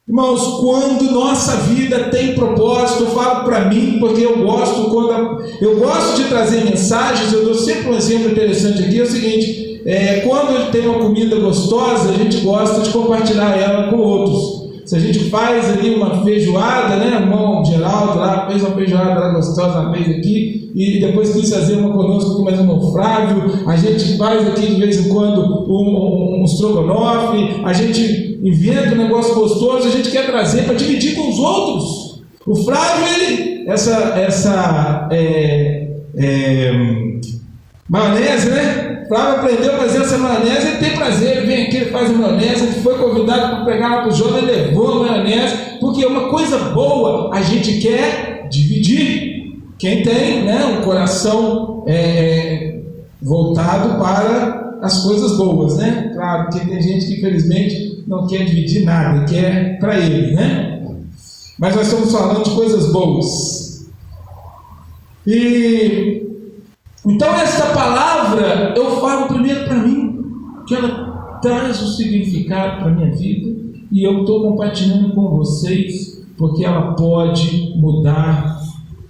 Speaker 1: Irmãos, quando nossa vida tem propósito, eu falo para mim, porque eu gosto de trazer mensagens, eu dou sempre um exemplo interessante aqui, é o seguinte, quando tem uma comida gostosa, a gente gosta de compartilhar ela com outros. Se a gente faz ali uma feijoada, né, o irmão Geraldo lá fez uma feijoada lá gostosa uma vez aqui, e depois quis fazer uma conosco com mais um irmão Flávio, a gente faz aqui de vez em quando um estrogonofe, a gente inventa um negócio gostoso, a gente quer trazer para dividir com os outros. O Flávio, maionese, né? Flávio aprendeu a fazer essa maionese, ele tem prazer, ele vem aqui, ele faz a maionese, ele foi convidado para pegar lá para o João, ele levou a maionese, porque uma coisa boa a gente quer dividir. Quem tem, né, um coração voltado para as coisas boas, né? Claro, porque tem gente que infelizmente não quer dividir nada, quer para ele, né? Mas nós estamos falando de coisas boas. Então esta palavra eu falo primeiro para mim, que ela traz um significado para a minha vida, e eu estou compartilhando com vocês, porque ela pode mudar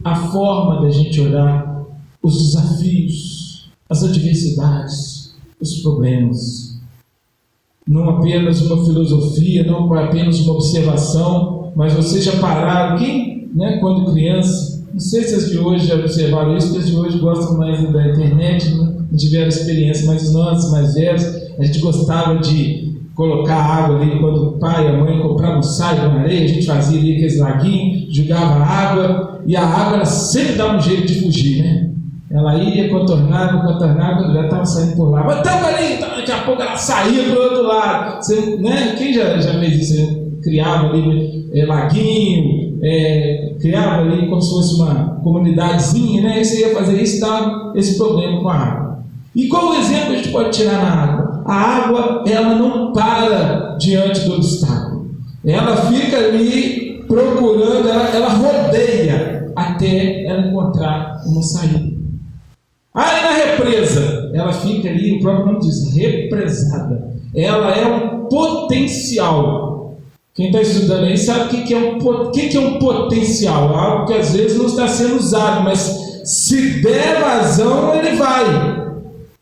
Speaker 1: a forma da gente olhar os desafios, as adversidades, os problemas. Não apenas uma filosofia, não apenas uma observação, mas vocês já pararam aqui, né, quando criança, não sei se as de hoje já observaram isso, porque as de hoje gostam mais da internet, não tiveram experiência, mas os nossos mais velhos, a gente gostava de colocar água ali, quando o pai e a mãe compravam um saio na areia, a gente fazia ali aqueles laguinhos, jogava água, e a água ela sempre dava um jeito de fugir, né? Ela ia, contornava, quando já estava saindo por lá, mas estava ali, daqui a pouco ela saía para o outro lado. Você, né? Quem já fez isso? Você criava ali laguinho, criava ali como se fosse uma comunidadezinha, né? E você ia fazer isso e dava esse problema com a água. E qual o exemplo a gente pode tirar na água? A água, ela não para diante do obstáculo. Ela fica ali encontrar uma saída. Aí na represa, ela fica ali, o próprio nome diz, represada. Ela é um potencial. Quem está estudando aí sabe o que é um potencial. É algo que às vezes não está sendo usado, mas se der vazão, ele vai.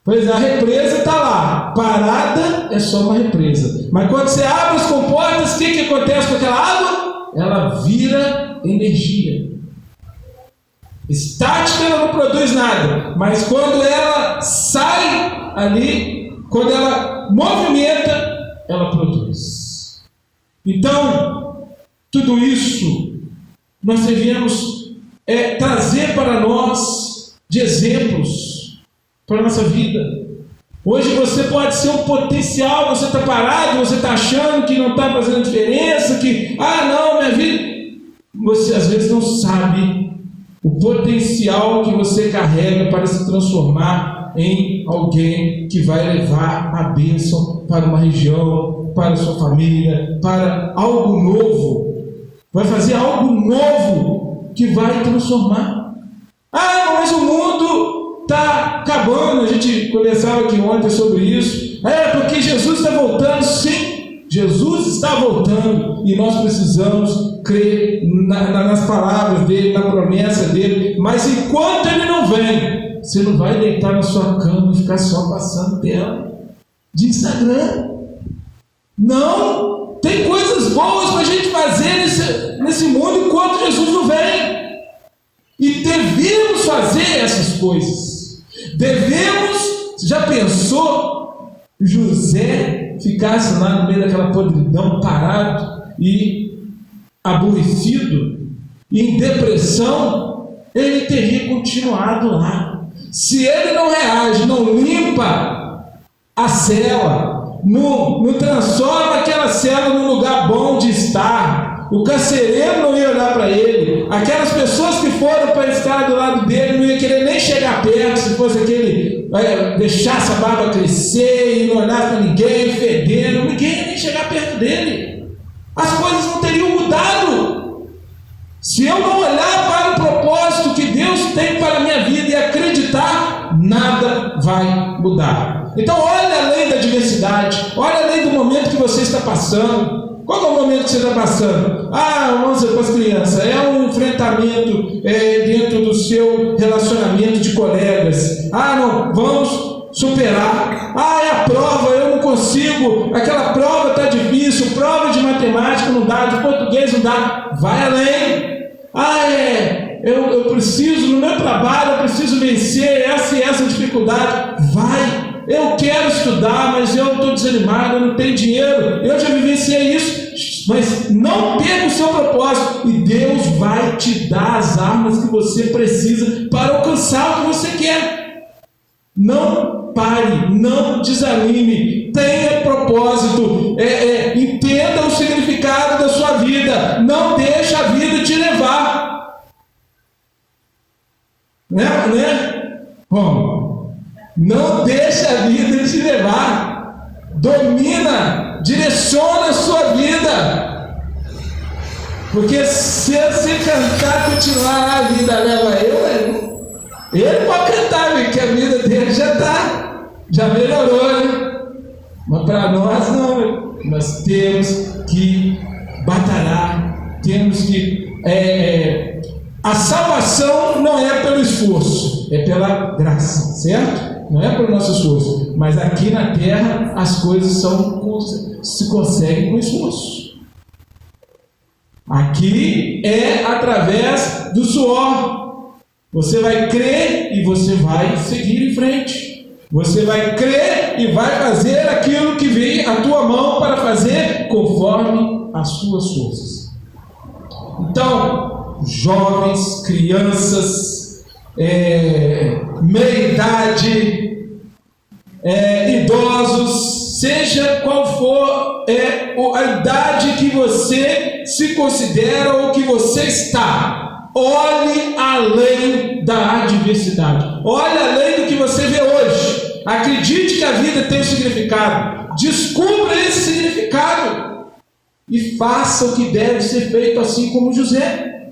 Speaker 1: Pois a represa está lá, parada é só uma represa. Mas quando você abre as comportas, o que acontece com aquela água? Ela vira energia. Estática, ela não produz nada, mas quando ela sai ali, quando ela movimenta, ela produz. Então, tudo isso nós devemos trazer para nós de exemplos para a nossa vida. Hoje você pode ser um potencial, você está parado, você está achando que não está fazendo diferença, que, não, minha vida. Você às vezes não sabe o potencial que você carrega para se transformar em alguém que vai levar a bênção para uma região, para a sua família, para algo novo. Vai fazer algo novo que vai transformar. Mas o mundo está acabando. A gente conversava aqui ontem sobre isso. Porque Jesus está voltando. Sim, Jesus está voltando e nós precisamos crer nas palavras dele, na promessa dele. Mas enquanto ele não vem, você não vai deitar na sua cama e ficar só passando tela de Instagram. Não, tem coisas boas para a gente fazer nesse mundo enquanto Jesus não vem. E devemos fazer essas coisas. Já pensou José ficasse lá no meio daquela podridão, parado e aborrecido, em depressão? Ele teria continuado lá. Se ele não reage, não limpa a cela, não transforma aquela cela num lugar bom de estar, o carcereiro não ia olhar para ele, aquelas pessoas que foram para estar do lado dele não ia querer nem chegar perto, se fosse aquele deixasse a barba crescer e não olhar para ninguém, fedendo, ninguém ia nem chegar perto dele. As coisas não teriam mudado. Se eu não olhar para o propósito que Deus tem para a minha vida e acreditar, nada vai mudar. Então olha além da diversidade, olha além do momento que você está passando. Qual é o momento que você está passando? Vamos dizer para as crianças, é um enfrentamento dentro do seu relacionamento de colegas. Não, vamos superar. É a prova, eu não consigo, aquela prova está difícil, prova de matemática não dá, de português não dá. Vai além. Eu preciso, no meu trabalho, eu preciso vencer essa e essa dificuldade. Vai. Eu quero estudar, mas eu estou desanimado, eu não tenho dinheiro, eu já vivenciei isso, mas não perca o seu propósito, e Deus vai te dar as armas que você precisa para alcançar o que você quer. Não pare, não desanime, tenha propósito, entenda o significado da sua vida, não deixe a vida te levar, Bom, não deixe a vida te levar. Domina, direciona a sua vida. Porque se você cantar, continuar, a vida leva ele pode cantar, porque a vida dele já melhorou, né? Mas para nós não. Nós temos que batalhar, temos que a salvação não é pelo esforço, é pela graça, certo? Não é pelo nosso esforço, mas aqui na terra as coisas se conseguem com esforço. Aqui é através do suor. Você vai crer e você vai seguir em frente. Você vai crer e vai fazer aquilo que vem à tua mão para fazer conforme as suas forças. Então, jovens, crianças, meia-idade, idosos, seja qual for a idade que você se considera ou que você está, olhe além da adversidade, olhe além do que você vê hoje, acredite que a vida tem um significado, descubra esse significado e faça o que deve ser feito, assim como José.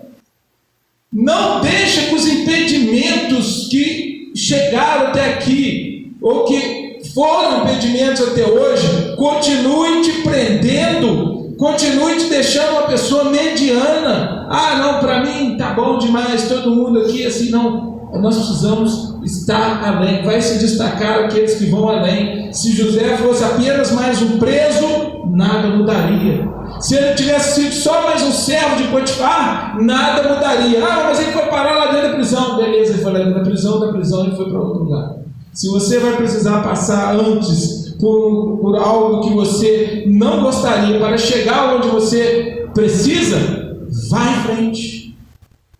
Speaker 1: Não deixa que os impedimentos que chegaram até aqui, ou que foram impedimentos até hoje, continuem te prendendo, continuem te deixando uma pessoa mediana. Ah, não, para mim tá bom demais, todo mundo aqui assim, não. Nós precisamos estar além, vai se destacar aqueles que vão além. Se José fosse apenas mais um preso, nada mudaria. Se ele tivesse sido só mais um servo de Potifar, nada mudaria. Ah, mas ele foi parar lá dentro da prisão. Beleza, ele foi lá dentro da prisão ele foi para outro lugar. Se você vai precisar passar antes por algo que você não gostaria para chegar onde você precisa, vá em frente.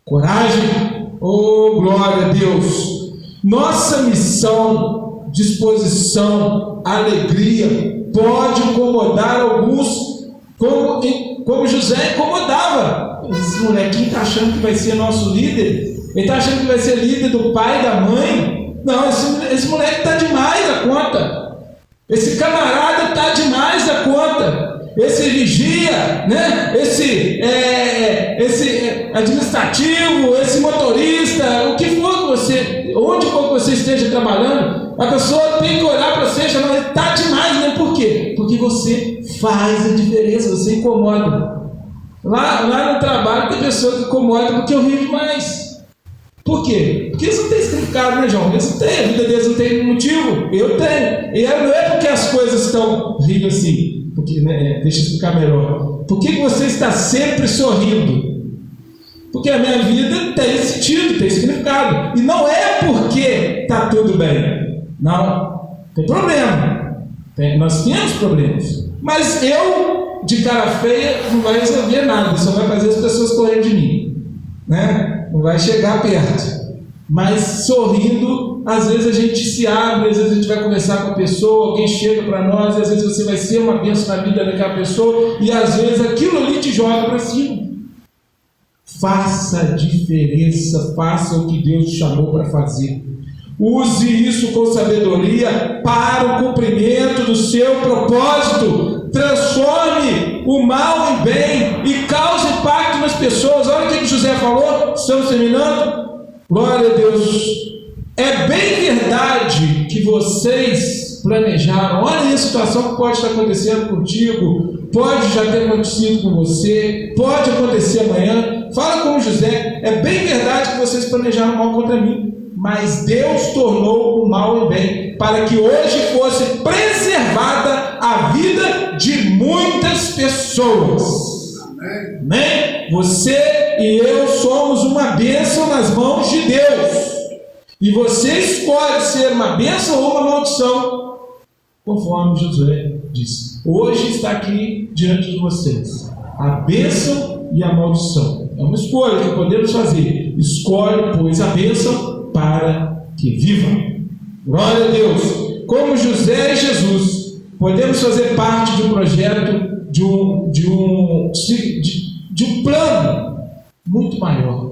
Speaker 1: Coragem. Oh, glória a Deus! Nossa missão, disposição, alegria pode incomodar alguns, como José incomodava. Esse molequinho está achando que vai ser nosso líder, ele está achando que vai ser líder do pai e da mãe. Não, esse moleque está demais da conta, esse camarada está demais da conta. Esse vigia, né? esse administrativo, esse motorista, o que for que você, onde for que você esteja trabalhando, a pessoa tem que olhar para você e falar, ele está demais, né? Por quê? Porque você faz a diferença, você incomoda. Lá no trabalho tem pessoa que incomoda porque eu rio demais. Por quê? Porque eles não têm significado, né, João? Eles não têm, a vida deles não tem motivo, eu tenho. E não é porque as coisas estão rindo assim. Porque, né, deixa eu explicar melhor. Por que você está sempre sorrindo? Porque a minha vida tem sentido, tem significado. E não é porque está tudo bem. Não, tem problema. Nós temos problemas. Mas eu, de cara feia, não vai resolver nada. Só vai fazer as pessoas correrem de mim, né? Não vai chegar perto. Mas sorrindo, às vezes a gente se abre, às vezes a gente vai conversar com a pessoa, alguém chega para nós, e às vezes você vai ser uma bênção na vida daquela pessoa, e às vezes aquilo ali te joga para cima. Faça a diferença, faça o que Deus te chamou para fazer. Use isso com sabedoria para o cumprimento do seu propósito. Transforme o mal em bem e cause impacto nas pessoas. Olha o que José falou, estamos terminando. Glória a Deus. É bem verdade que vocês planejaram. Olha aí a situação que pode estar acontecendo contigo, pode já ter acontecido com você, pode acontecer amanhã. Fala com José. É bem verdade que vocês planejaram mal contra mim, mas Deus tornou o mal em bem, para que hoje fosse preservada a vida de muitas pessoas. Amém? Você e eu somos uma bênção nas mãos de Deus. E você escolhe ser uma bênção ou uma maldição, conforme Josué disse. Hoje está aqui diante de vocês a bênção e a maldição. É uma escolha que podemos fazer. Escolhe, pois, a bênção para que viva. Glória a Deus. Como José e Jesus, podemos fazer parte de um projeto, de um plano muito maior.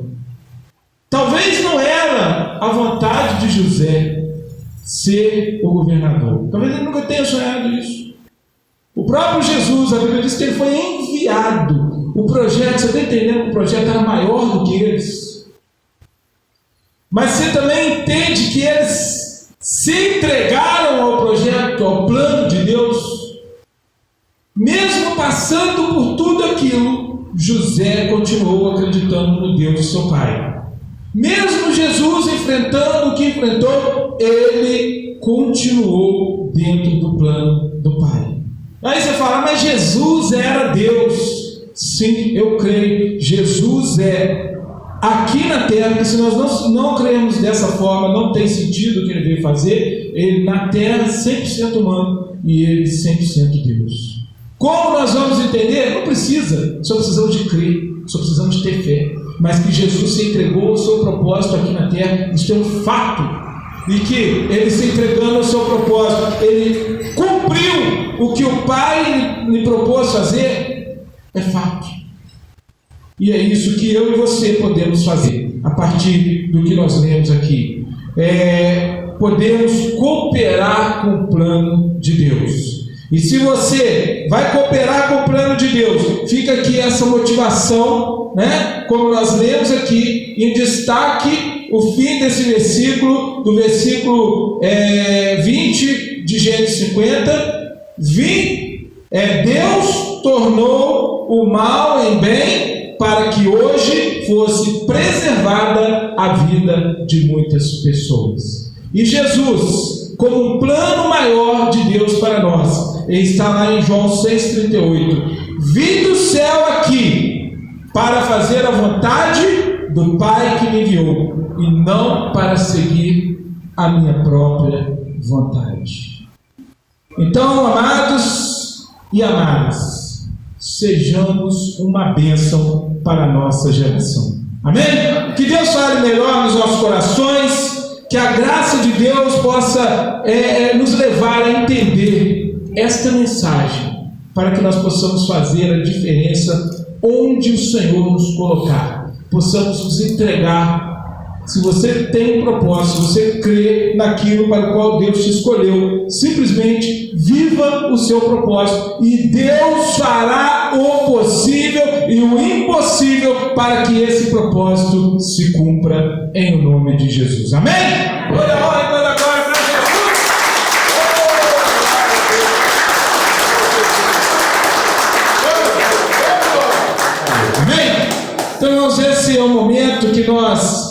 Speaker 1: Talvez não era a vontade de José ser o governador. Talvez ele nunca tenha sonhado isso. O próprio Jesus, a Bíblia diz que ele foi enviado. O projeto, você está entendendo que o projeto era maior do que eles? Mas você também entende que eles se entregaram ao projeto, ao plano de Deus? Mesmo passando por tudo aquilo, José continuou acreditando no Deus de seu pai. Mesmo Jesus enfrentando o que enfrentou, ele continuou dentro do plano do Pai. Aí você fala, mas Jesus era Deus. Sim, eu creio. Jesus é aqui na terra, porque se nós não cremos dessa forma, não tem sentido o que ele veio fazer. Ele na terra 100% humano e ele 100% Deus. Como nós vamos entender? Não precisa, só precisamos de crer, só precisamos de ter fé. Mas que Jesus se entregou ao seu propósito aqui na terra, isso é um fato. E que ele se entregando ao seu propósito, ele cumpriu o que o Pai lhe propôs fazer, é fato. E é isso que eu e você podemos fazer, a partir do que nós lemos aqui. Podemos cooperar com o plano de Deus. E se você vai cooperar com o plano de Deus, fica aqui essa motivação, né? Como nós lemos aqui, em destaque o fim desse versículo, do versículo 20 de Gênesis 50. Deus tornou o mal em bem para que hoje fosse preservada a vida de muitas pessoas. E Jesus, como um plano maior de Deus para nós, ele está lá em João 6,38: vim do céu aqui para fazer a vontade do Pai que me enviou, e não para seguir a minha própria vontade. Então, amados e amadas, sejamos uma bênção para a nossa geração. Amém? Que Deus fale melhor nos nossos corações, que a graça de Deus possa nos levar a entender esta mensagem, para que nós possamos fazer a diferença onde o Senhor nos colocar, possamos nos entregar. Se você tem um propósito, se você crê naquilo para o qual Deus te escolheu, simplesmente viva o seu propósito, e Deus fará o possível e o impossível para que esse propósito se cumpra em nome de Jesus. Amém? Toda honra e toda glória para Jesus. Amém? Então, irmãos, esse é o momento que nós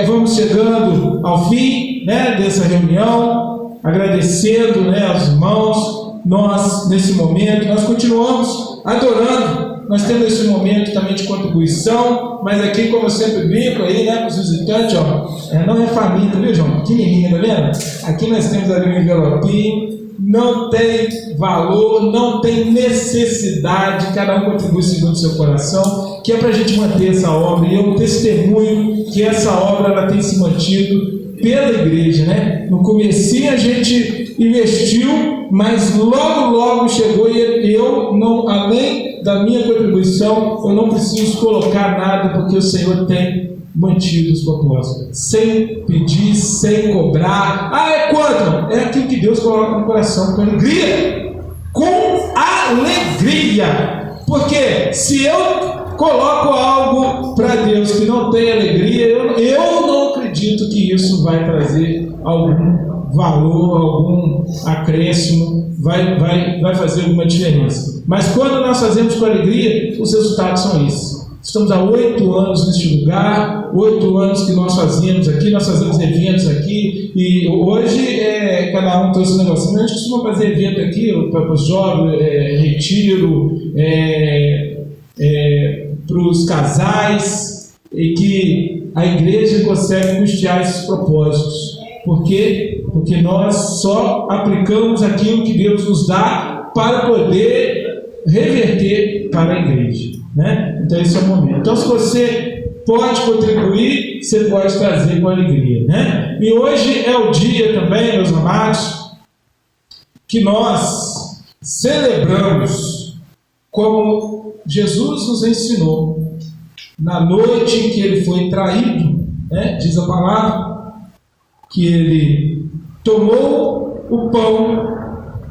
Speaker 1: vamos chegando ao fim, né, dessa reunião, agradecendo, né, aos irmãos. Nós, nesse momento, nós continuamos adorando. Nós temos esse momento também de contribuição, mas aqui, como eu sempre brinco aí, né, com os visitantes, não é família, viu, João? Pequenininha, tá vendo? Aqui nós temos ali um envelopinho, não tem valor, não tem necessidade, cada um contribui segundo o seu coração, que é para a gente manter essa obra. E eu testemunho que essa obra ela tem se mantido pela igreja, né? No comecinho a gente investiu, mas logo chegou, e eu não, além da minha contribuição, eu não preciso colocar nada, porque o Senhor tem mantido os propósitos, sem pedir, sem cobrar. É quanto? É aquilo que Deus coloca no coração, com alegria, porque se eu coloco algo para Deus que não tem alegria, eu não acredito que isso vai trazer algum valor, algum acréscimo, vai fazer alguma diferença. Mas quando nós fazemos com alegria, os resultados são esses. Estamos há 8 anos neste lugar, 8 anos que nós fazemos aqui, nós fazemos eventos aqui, e hoje cada um trouxe um negocinho, mas a gente costuma fazer evento aqui para os jovens, retiro, para os casais, e que a igreja consegue custear esses propósitos. Por quê? Porque nós só aplicamos aquilo que Deus nos dá para poder reverter para a igreja, né? Então esse é o momento. Então, se você pode contribuir, você pode trazer com alegria, né? E hoje é o dia também, meus amados, que nós celebramos como Jesus nos ensinou na noite em que ele foi traído, né? Diz a palavra que ele tomou o pão,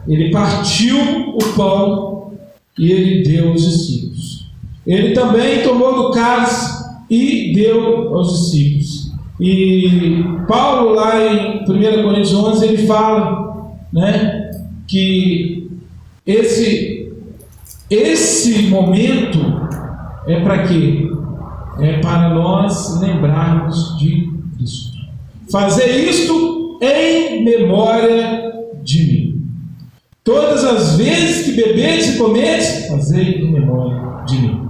Speaker 1: ele partiu o pão e ele deu aos discípulos. Ele também tomou do cálice e deu aos discípulos. E Paulo, lá em 1 Coríntios 11, ele fala, né, que esse momento é para quê? É para nós lembrarmos de Cristo. Fazer isto em memória de mim. Todas as vezes que bebedes e comedes, fazei em memória de mim.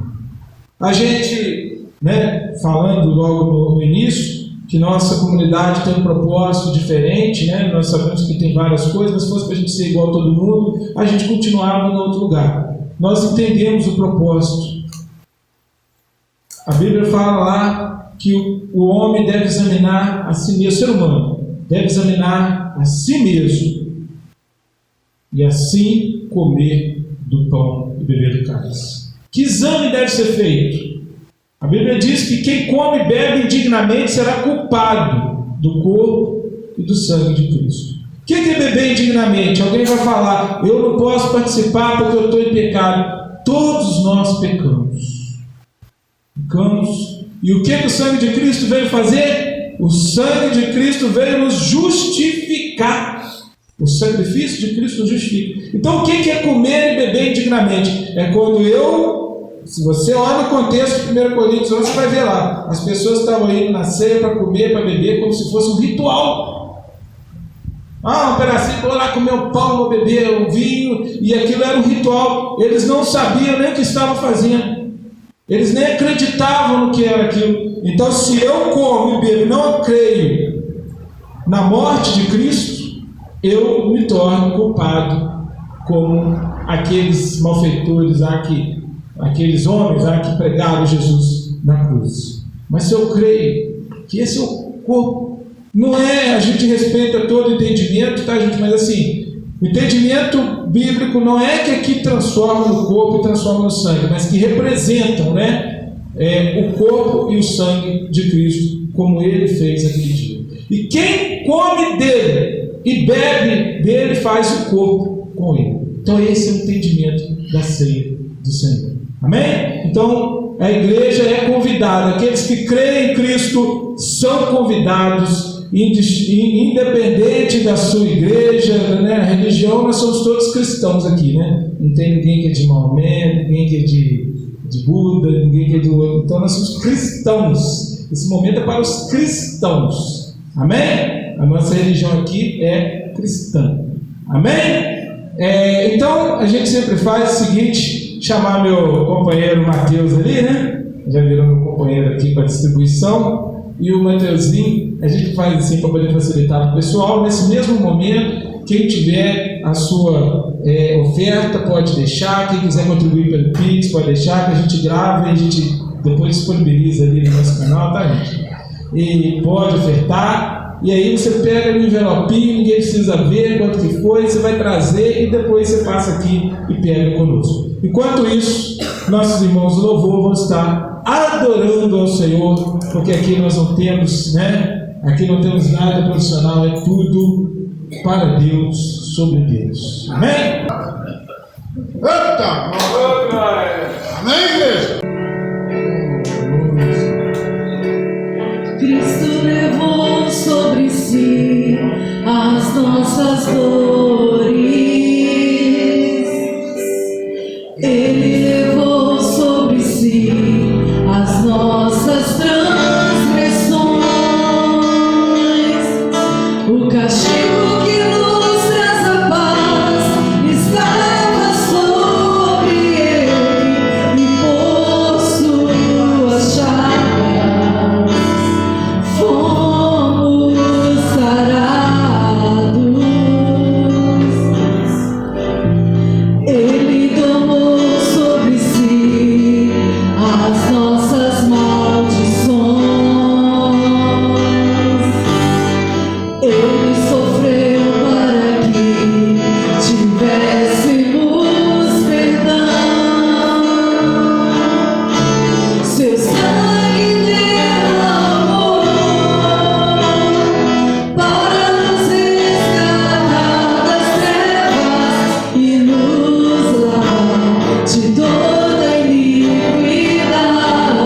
Speaker 1: A gente, né, falando logo no início, que nossa comunidade tem um propósito diferente, né? Nós sabemos que tem várias coisas, mas se fosse para a gente ser igual a todo mundo, a gente continuava em outro lugar. Nós entendemos o propósito. A Bíblia fala lá que o homem deve examinar a si mesmo, o ser humano deve examinar a si mesmo, e assim comer do pão e beber do cálice. Que exame deve ser feito? A Bíblia diz que quem come e bebe indignamente será culpado do corpo e do sangue de Cristo. que é beber indignamente? Alguém vai falar, eu não posso participar porque eu estou em pecado. Todos nós pecamos. E o que o sangue de Cristo veio fazer? O sangue de Cristo veio nos justificar. O sacrifício de Cristo nos justifica. Então o que é comer e beber indignamente? É quando se você olha o contexto de 1 Coríntios, você vai ver lá, as pessoas estavam indo na ceia para comer, para beber, como se fosse um ritual. Um pedacinho, vou lá comer o pão, vou beber o vinho, e aquilo era um ritual. Eles não sabiam nem o que estavam fazendo, eles nem acreditavam no que era aquilo. Então, se eu como e bebo e não creio na morte de Cristo, eu me torno culpado, como aqueles malfeitores aqueles homens que pregaram Jesus na cruz. Mas se eu creio que esse é o corpo, não é, a gente respeita todo o entendimento, tá, gente? Mas assim, o entendimento bíblico não é que aqui transforma no corpo e transforma no sangue, mas que representam, né, o corpo e o sangue de Cristo, como ele fez aquele dia. E quem come dele e bebe dele faz o corpo com ele. Então esse é o entendimento da ceia do Senhor. Amém? Então a igreja é convidada, aqueles que creem em Cristo são convidados, independente da sua igreja, né? A religião, nós somos todos cristãos aqui, né? Não tem ninguém que é de Maomé, ninguém que é de Buda, ninguém que é do outro. Então nós somos cristãos. Esse momento é para os cristãos. Amém? A nossa religião aqui é cristã. Amém? Então a gente sempre faz o seguinte: chamar meu companheiro Mateus ali, né? Já virou meu companheiro aqui para distribuição. E o Mateuzinho, a gente faz assim para poder facilitar para o pessoal. Nesse mesmo momento, quem tiver a sua oferta pode deixar, quem quiser contribuir pelo Pix pode deixar, que a gente grava e a gente depois disponibiliza ali no nosso canal, tá, gente? E pode ofertar, e aí você pega no envelopinho, ninguém precisa ver quanto que foi, você vai trazer e depois você passa aqui e pega conosco. Enquanto isso, nossos irmãos do louvor vão estar adorando ao Senhor, porque aqui nós não temos, né? Aqui não temos nada profissional, é tudo para Deus, sobre Deus. Amém?
Speaker 2: Eita! Amém, igreja?
Speaker 3: Cristo levou sobre si as nossas dores. Ele levou sobre si as nossas transgressões. O castigo que nos traz a paz estava sobre ele, e por suas chagas fomos sarados. Ele tomou sobre si as nossas maldições. Ele sofreu para que tivéssemos perdão. Seu sangue derramou para nos resgatar das trevas e nos lavar de toda iniquidade.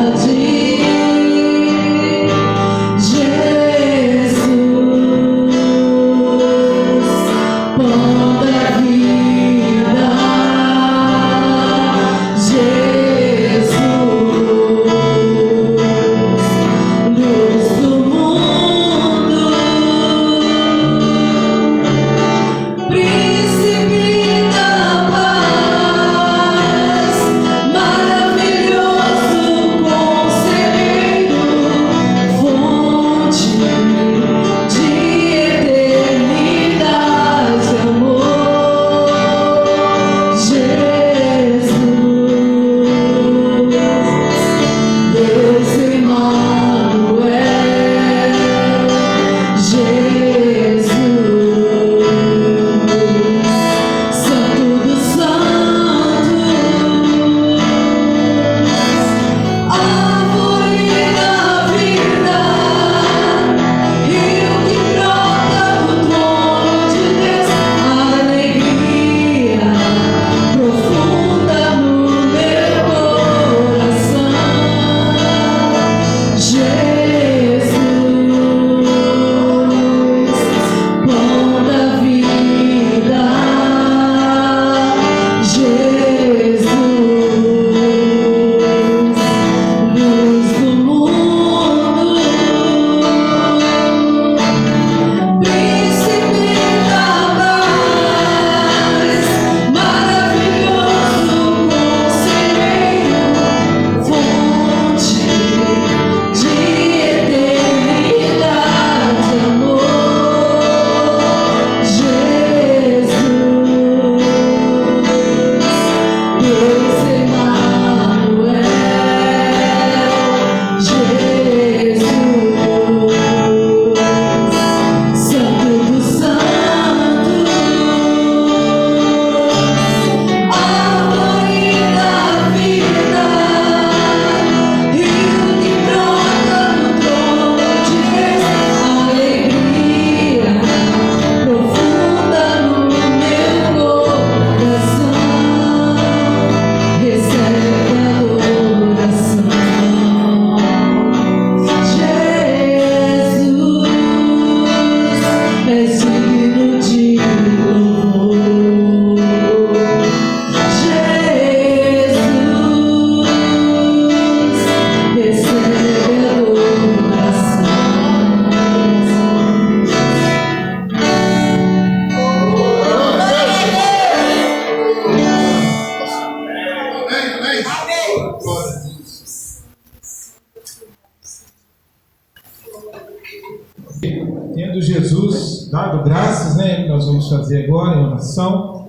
Speaker 1: Tendo Jesus dado graças, né? Nós vamos fazer agora em oração.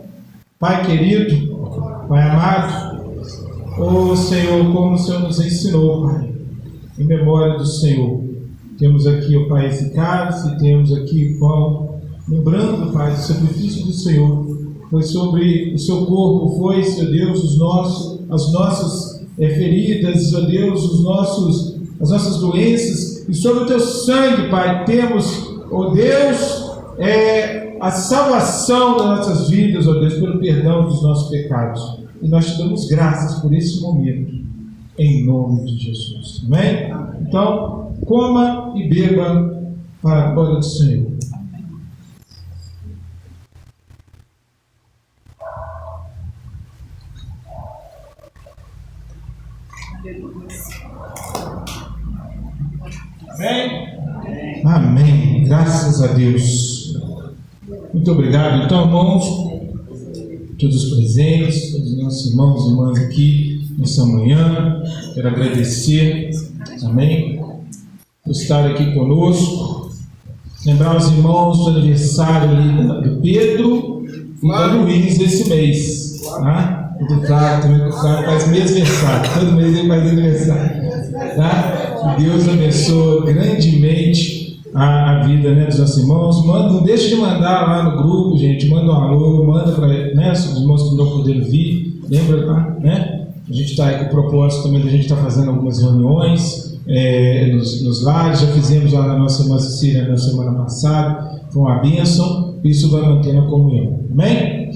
Speaker 1: Pai querido, Pai amado, ô Senhor, como o Senhor nos ensinou, Pai, em memória do Senhor. Temos aqui, ó Pai, esse cálice, temos aqui o pão, lembrando, Pai, do sacrifício do Senhor. Foi sobre o seu corpo, foi, Senhor Deus, as nossas feridas, ó Deus, as nossas doenças, e sobre o teu sangue, Pai, temos, ó Deus, a salvação das nossas vidas, ó Deus, pelo perdão dos nossos pecados. E nós te damos graças por esse momento, em nome de Jesus. Amém? Então, coma e beba para a glória do Senhor. Amém? Amém. Graças a Deus. Muito obrigado. Então, irmãos, todos os presentes, todos os nossos irmãos e irmãs aqui nessa manhã, quero agradecer, amém, por estar aqui conosco. Lembrar os irmãos do aniversário ali do Pedro e da Luiz esse mês, tá? E do Flávio também, o Flávio faz mês aniversário, todo mês ele faz aniversário, tá? Que Deus abençoe grandemente a vida, né, dos nossos irmãos. Não deixe de mandar lá no grupo, gente, manda um alô, manda para, né, os irmãos que não estão podendo vir, lembra, tá? Né? A gente está aí com o propósito também de a gente estar fazendo algumas reuniões nos lares, já fizemos lá na nossa irmã Cecília na semana passada, foi uma bênção, isso vai manter a comunhão, amém?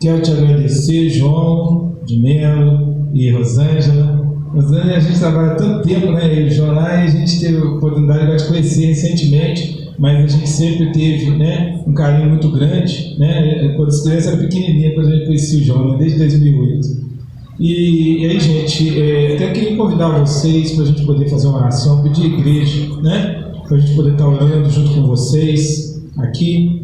Speaker 1: Quero te agradecer, João de Melo e Rosângela. Rosângela, a gente trabalha tanto tempo, né, eu e o João lá, e a gente teve a oportunidade de te conhecer recentemente, mas a gente sempre teve, né, um carinho muito grande, né, quando as crianças eram pequenininhas, quando a gente conhecia o João, né, desde 2008. E aí, gente, até queria convidar vocês para a gente poder fazer uma oração, pedir a igreja, né, para a gente poder estar orando junto com vocês aqui,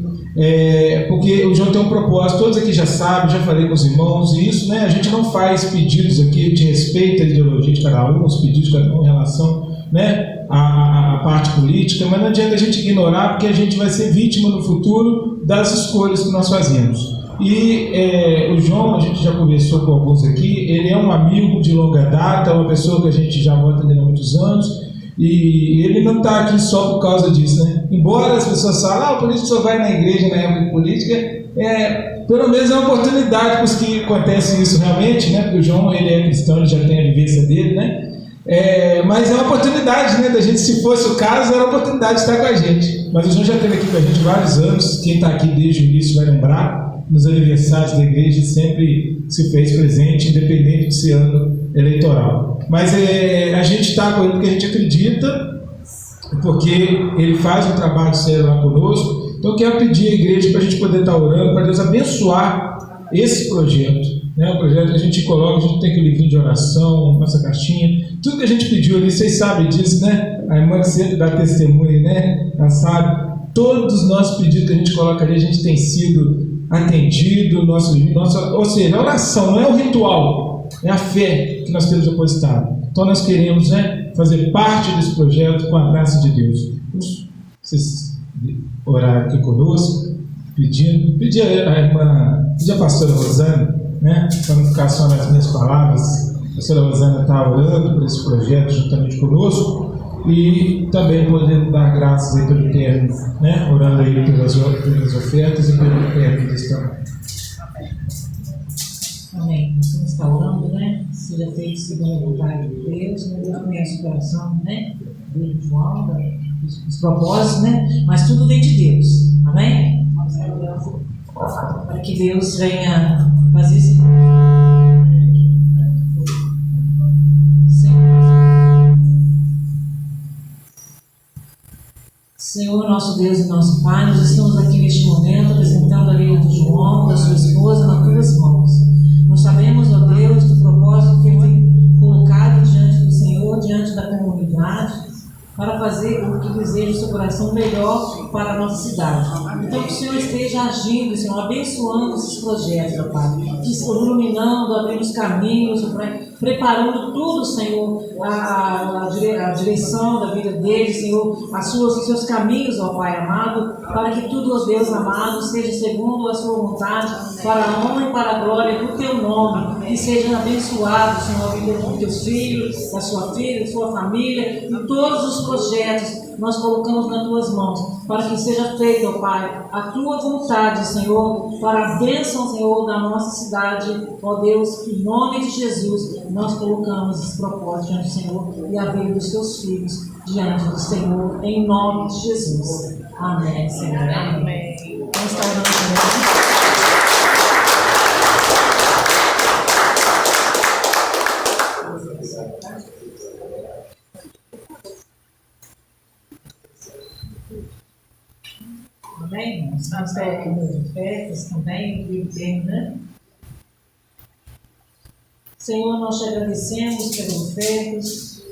Speaker 1: porque o João tem um propósito, todos aqui já sabem, já falei com os irmãos, e isso, né, a gente não faz pedidos aqui, a gente respeita a ideologia de cada um, os pedidos de cada um em relação, né, à parte política, mas não adianta a gente ignorar, porque a gente vai ser vítima no futuro das escolhas que nós fazemos. E o João, a gente já conversou com alguns aqui, ele é um amigo de longa data, uma pessoa que a gente já vai atendendo há muitos anos, e ele não está aqui só por causa disso, né? Embora as pessoas falem, o político só vai na igreja na época de política, pelo menos é uma oportunidade para os que acontece isso realmente, né? Porque o João, ele é cristão, ele já tem a vivência dele, né? Mas é uma oportunidade, né, da gente, se fosse o caso, era uma oportunidade de estar com a gente. Mas o João já esteve aqui com a gente vários anos, quem está aqui desde o início vai lembrar, nos aniversários da igreja sempre se fez presente, independente de ser ano eleitoral. Mas a gente está com ele porque a gente acredita, porque ele faz um trabalho sério lá conosco. Então eu quero pedir à igreja para a gente poder estar orando, para Deus abençoar esse projeto, né? O projeto que a gente coloca, a gente tem aquele livrinho de oração, nossa caixinha, tudo que a gente pediu ali, vocês sabem disso, né? A irmã sempre dá testemunho, né? Ela sabe, todos os nossos pedidos que a gente coloca ali, a gente tem sido atendido, ou seja, a oração não é o ritual, é a fé que nós temos depositado. Então nós queremos, né, fazer parte desse projeto com a graça de Deus. Vocês oraram aqui conosco, pedir a irmã, pedir a pastora Rosana, né, para não ficar só nas minhas palavras. A pastora Rosana está orando por esse projeto juntamente conosco, e também podendo dar graças aí pelo termo, né? Orando aí pelas ofertas e pelo termo desse trabalho.
Speaker 4: Amém. Você está orando, né? Seja feito segundo a vontade de Deus, né? Deus conhece o coração, né? Do João, os propósitos, né? Mas tudo vem de Deus. Amém? Para que Deus venha fazer esse. Senhor, nosso Deus e nosso Pai, nós estamos aqui neste momento apresentando a vida do João, da sua esposa, nas tuas mãos. Nós sabemos, ó Deus, do propósito que ele tem colocado diante do Senhor, diante da comunidade, para fazer o que deseja o seu coração melhor para a nossa cidade. Então, que o Senhor esteja agindo, Senhor, abençoando esses projetos, ó Pai, iluminando, abrindo os caminhos, ó Pai, preparando tudo, Senhor, a direção da vida deles, Senhor, os seus caminhos, ó Pai amado, para que tudo, ó Deus amado, seja segundo a sua vontade, para a honra e para a glória do teu nome, que seja abençoado, Senhor, a vida dos teus filhos, da sua filha, da sua família, e todos os projetos nós colocamos nas tuas mãos, para que seja feita, ó Pai, a tua vontade, Senhor, para a bênção, Senhor, da nossa cidade, ó Deus, em nome de Jesus, nós colocamos esse propósito diante do Senhor e a vida dos teus filhos diante do Senhor, em nome de Jesus. Amém, Senhor. Amém. Vamos estar orando também. Amém? Estamos com as ofertas também, né? Senhor, nós te agradecemos pelas ofertas,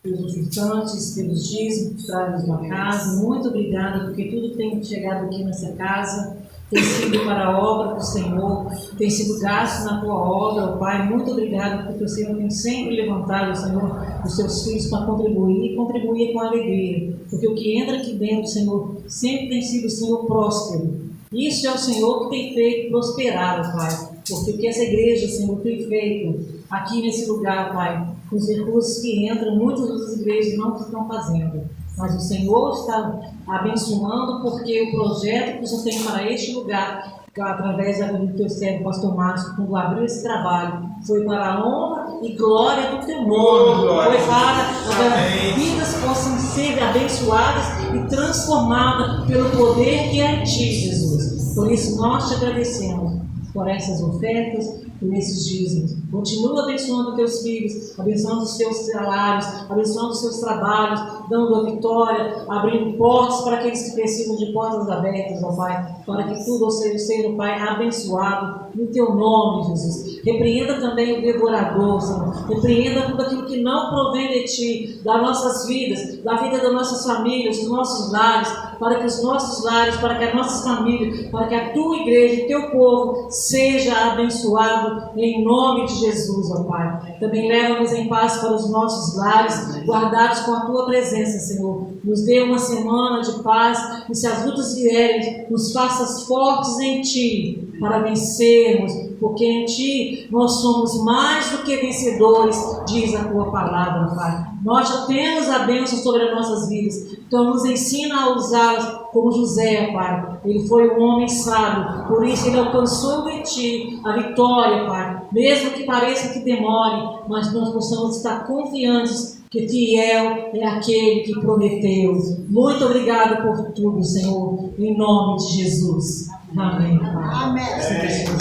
Speaker 4: pelos ofertantes, pelos dízimos que trazem na casa. Muito obrigada, porque tudo tem chegado aqui nessa casa, tem sido para a obra do Senhor, tem sido gasto na tua obra, ó Pai. Muito obrigado, porque o Senhor tem sempre levantado, Senhor, os seus filhos para contribuir e contribuir com alegria, porque o que entra aqui dentro, Senhor, sempre tem sido, Senhor, próspero. Isso é o Senhor que tem feito prosperar, ó Pai, porque o que essa igreja, Senhor, tem feito aqui nesse lugar, Pai, com os recursos que entram, muitas outras igrejas não estão fazendo. Mas o Senhor está abençoando, porque o projeto que o Senhor tem para este lugar, através da vida do teu servo, pastor Márcio, quando abriu esse trabalho, foi para a honra e glória do teu nome. Foi para que as vidas possam ser abençoadas e transformadas pelo poder que é em ti, Jesus. Por isso nós te agradecemos por essas ofertas, por esses dízimos. Continua abençoando teus filhos, abençoando os teus salários, abençoando os seus trabalhos, dando a vitória, abrindo portas para aqueles que precisam de portas abertas, ó Pai, para que tudo seja, Pai, abençoado no teu nome, Jesus. Repreenda também o devorador, Senhor. Repreenda tudo aquilo que não provém de ti, das nossas vidas, da vida das nossas famílias, dos nossos lares, para que os nossos lares, para que as nossas famílias, para que a tua igreja, o teu povo, seja abençoado em nome de Jesus, ó Pai. Também leva-nos em paz para os nossos lares, guardados com a tua presença, Senhor. Nos dê uma semana de paz, e se as lutas vierem, nos faças fortes em ti, para vencermos, porque em ti nós somos mais do que vencedores, diz a tua palavra, Pai. Nós já temos a bênção sobre as nossas vidas, então nos ensina a usá-las como José, Pai. Ele foi um homem sábio, por isso ele alcançou em ti a vitória, Pai. Mesmo que pareça que demore, mas nós possamos estar confiantes que fiel é aquele que prometeu. Muito obrigado por tudo, Senhor, em nome de Jesus. Amém, Pai.
Speaker 5: Amém.
Speaker 4: Deus é fiel.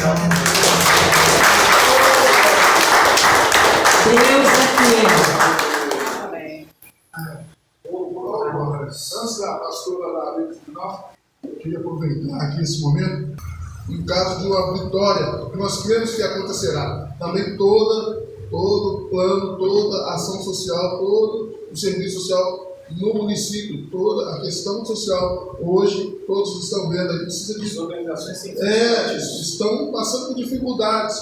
Speaker 2: Antes da pastora da vida final, eu queria aproveitar aqui esse momento, em caso de uma vitória, que nós cremos que acontecerá. Também todo o plano, toda a ação social, todo o serviço social no município, toda a questão social, hoje, todos estão vendo aí, precisa de organizações estão passando por dificuldades.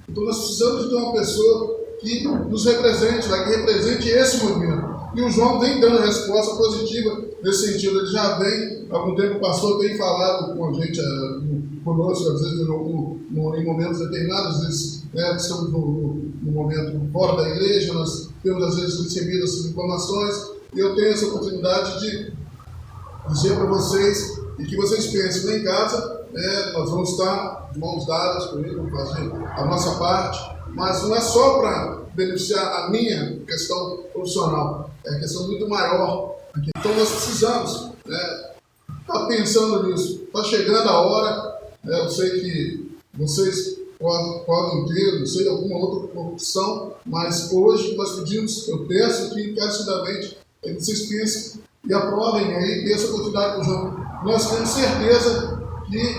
Speaker 2: Então nós precisamos de uma pessoa que nos represente, que represente esse movimento. E o João vem dando resposta positiva nesse sentido. Ele já vem, há algum tempo o pastor tem falado com a gente, conosco, às vezes em momentos determinados, às vezes estamos no momento fora da igreja, nós temos às vezes recebido essas informações, e eu tenho essa oportunidade de dizer para vocês, e que vocês pensem, lá em casa, nós vamos estar de mãos dadas com ele, vamos fazer a nossa parte, mas não é só para beneficiar a minha questão profissional, é questão muito maior. Então nós precisamos estar pensando nisso. Está chegando a hora, eu sei que vocês podem ter, não sei, alguma outra opção, mas hoje nós pedimos, eu peço aqui encarecidamente, que vocês pensem e aprovem aí, dê essa oportunidade para o João. Nós temos certeza que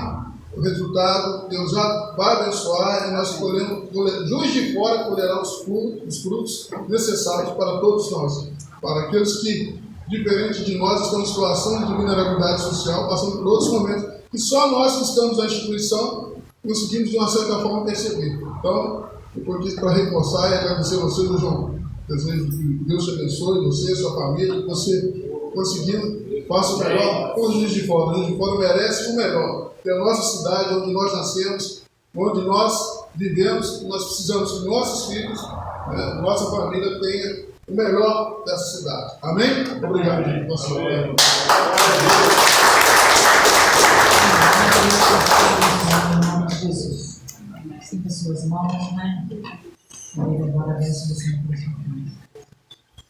Speaker 2: o resultado Deus já vai abençoar, e nós colhemos, Juiz de Fora colherá os frutos necessários para todos nós, para aqueles que, diferente de nós, estão em situação de vulnerabilidade social, passando por outros momentos, e só nós que estamos na instituição conseguimos de uma certa forma perceber. Então, Depois disso, para reforçar e agradecer a você, João. Desejo que Deus te abençoe, você e sua família, que você conseguindo, faça o melhor com os Juiz de Fora. O Juiz de Fora merece o melhor. É a nossa cidade, onde nós nascemos, onde nós vivemos, nós precisamos que nossos filhos, nossa família tenha o melhor dessa cidade. Amém? Obrigado, gente. Nossa,
Speaker 4: Em nome de Jesus. Sinta suas mãos, né? Agora a bênção do Senhor.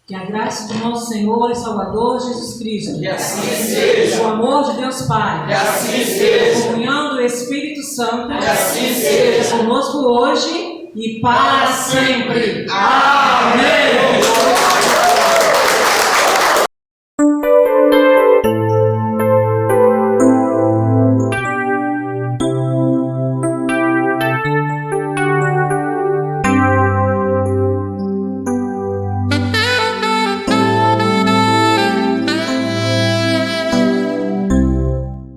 Speaker 4: Que a graça do nosso Senhor e Salvador Jesus Cristo,
Speaker 5: que assim seja,
Speaker 4: o amor de Deus Pai,
Speaker 5: que assim seja,
Speaker 4: a comunhão do Espírito Santo,
Speaker 5: que assim seja
Speaker 4: conosco hoje e para sempre.
Speaker 5: Amém.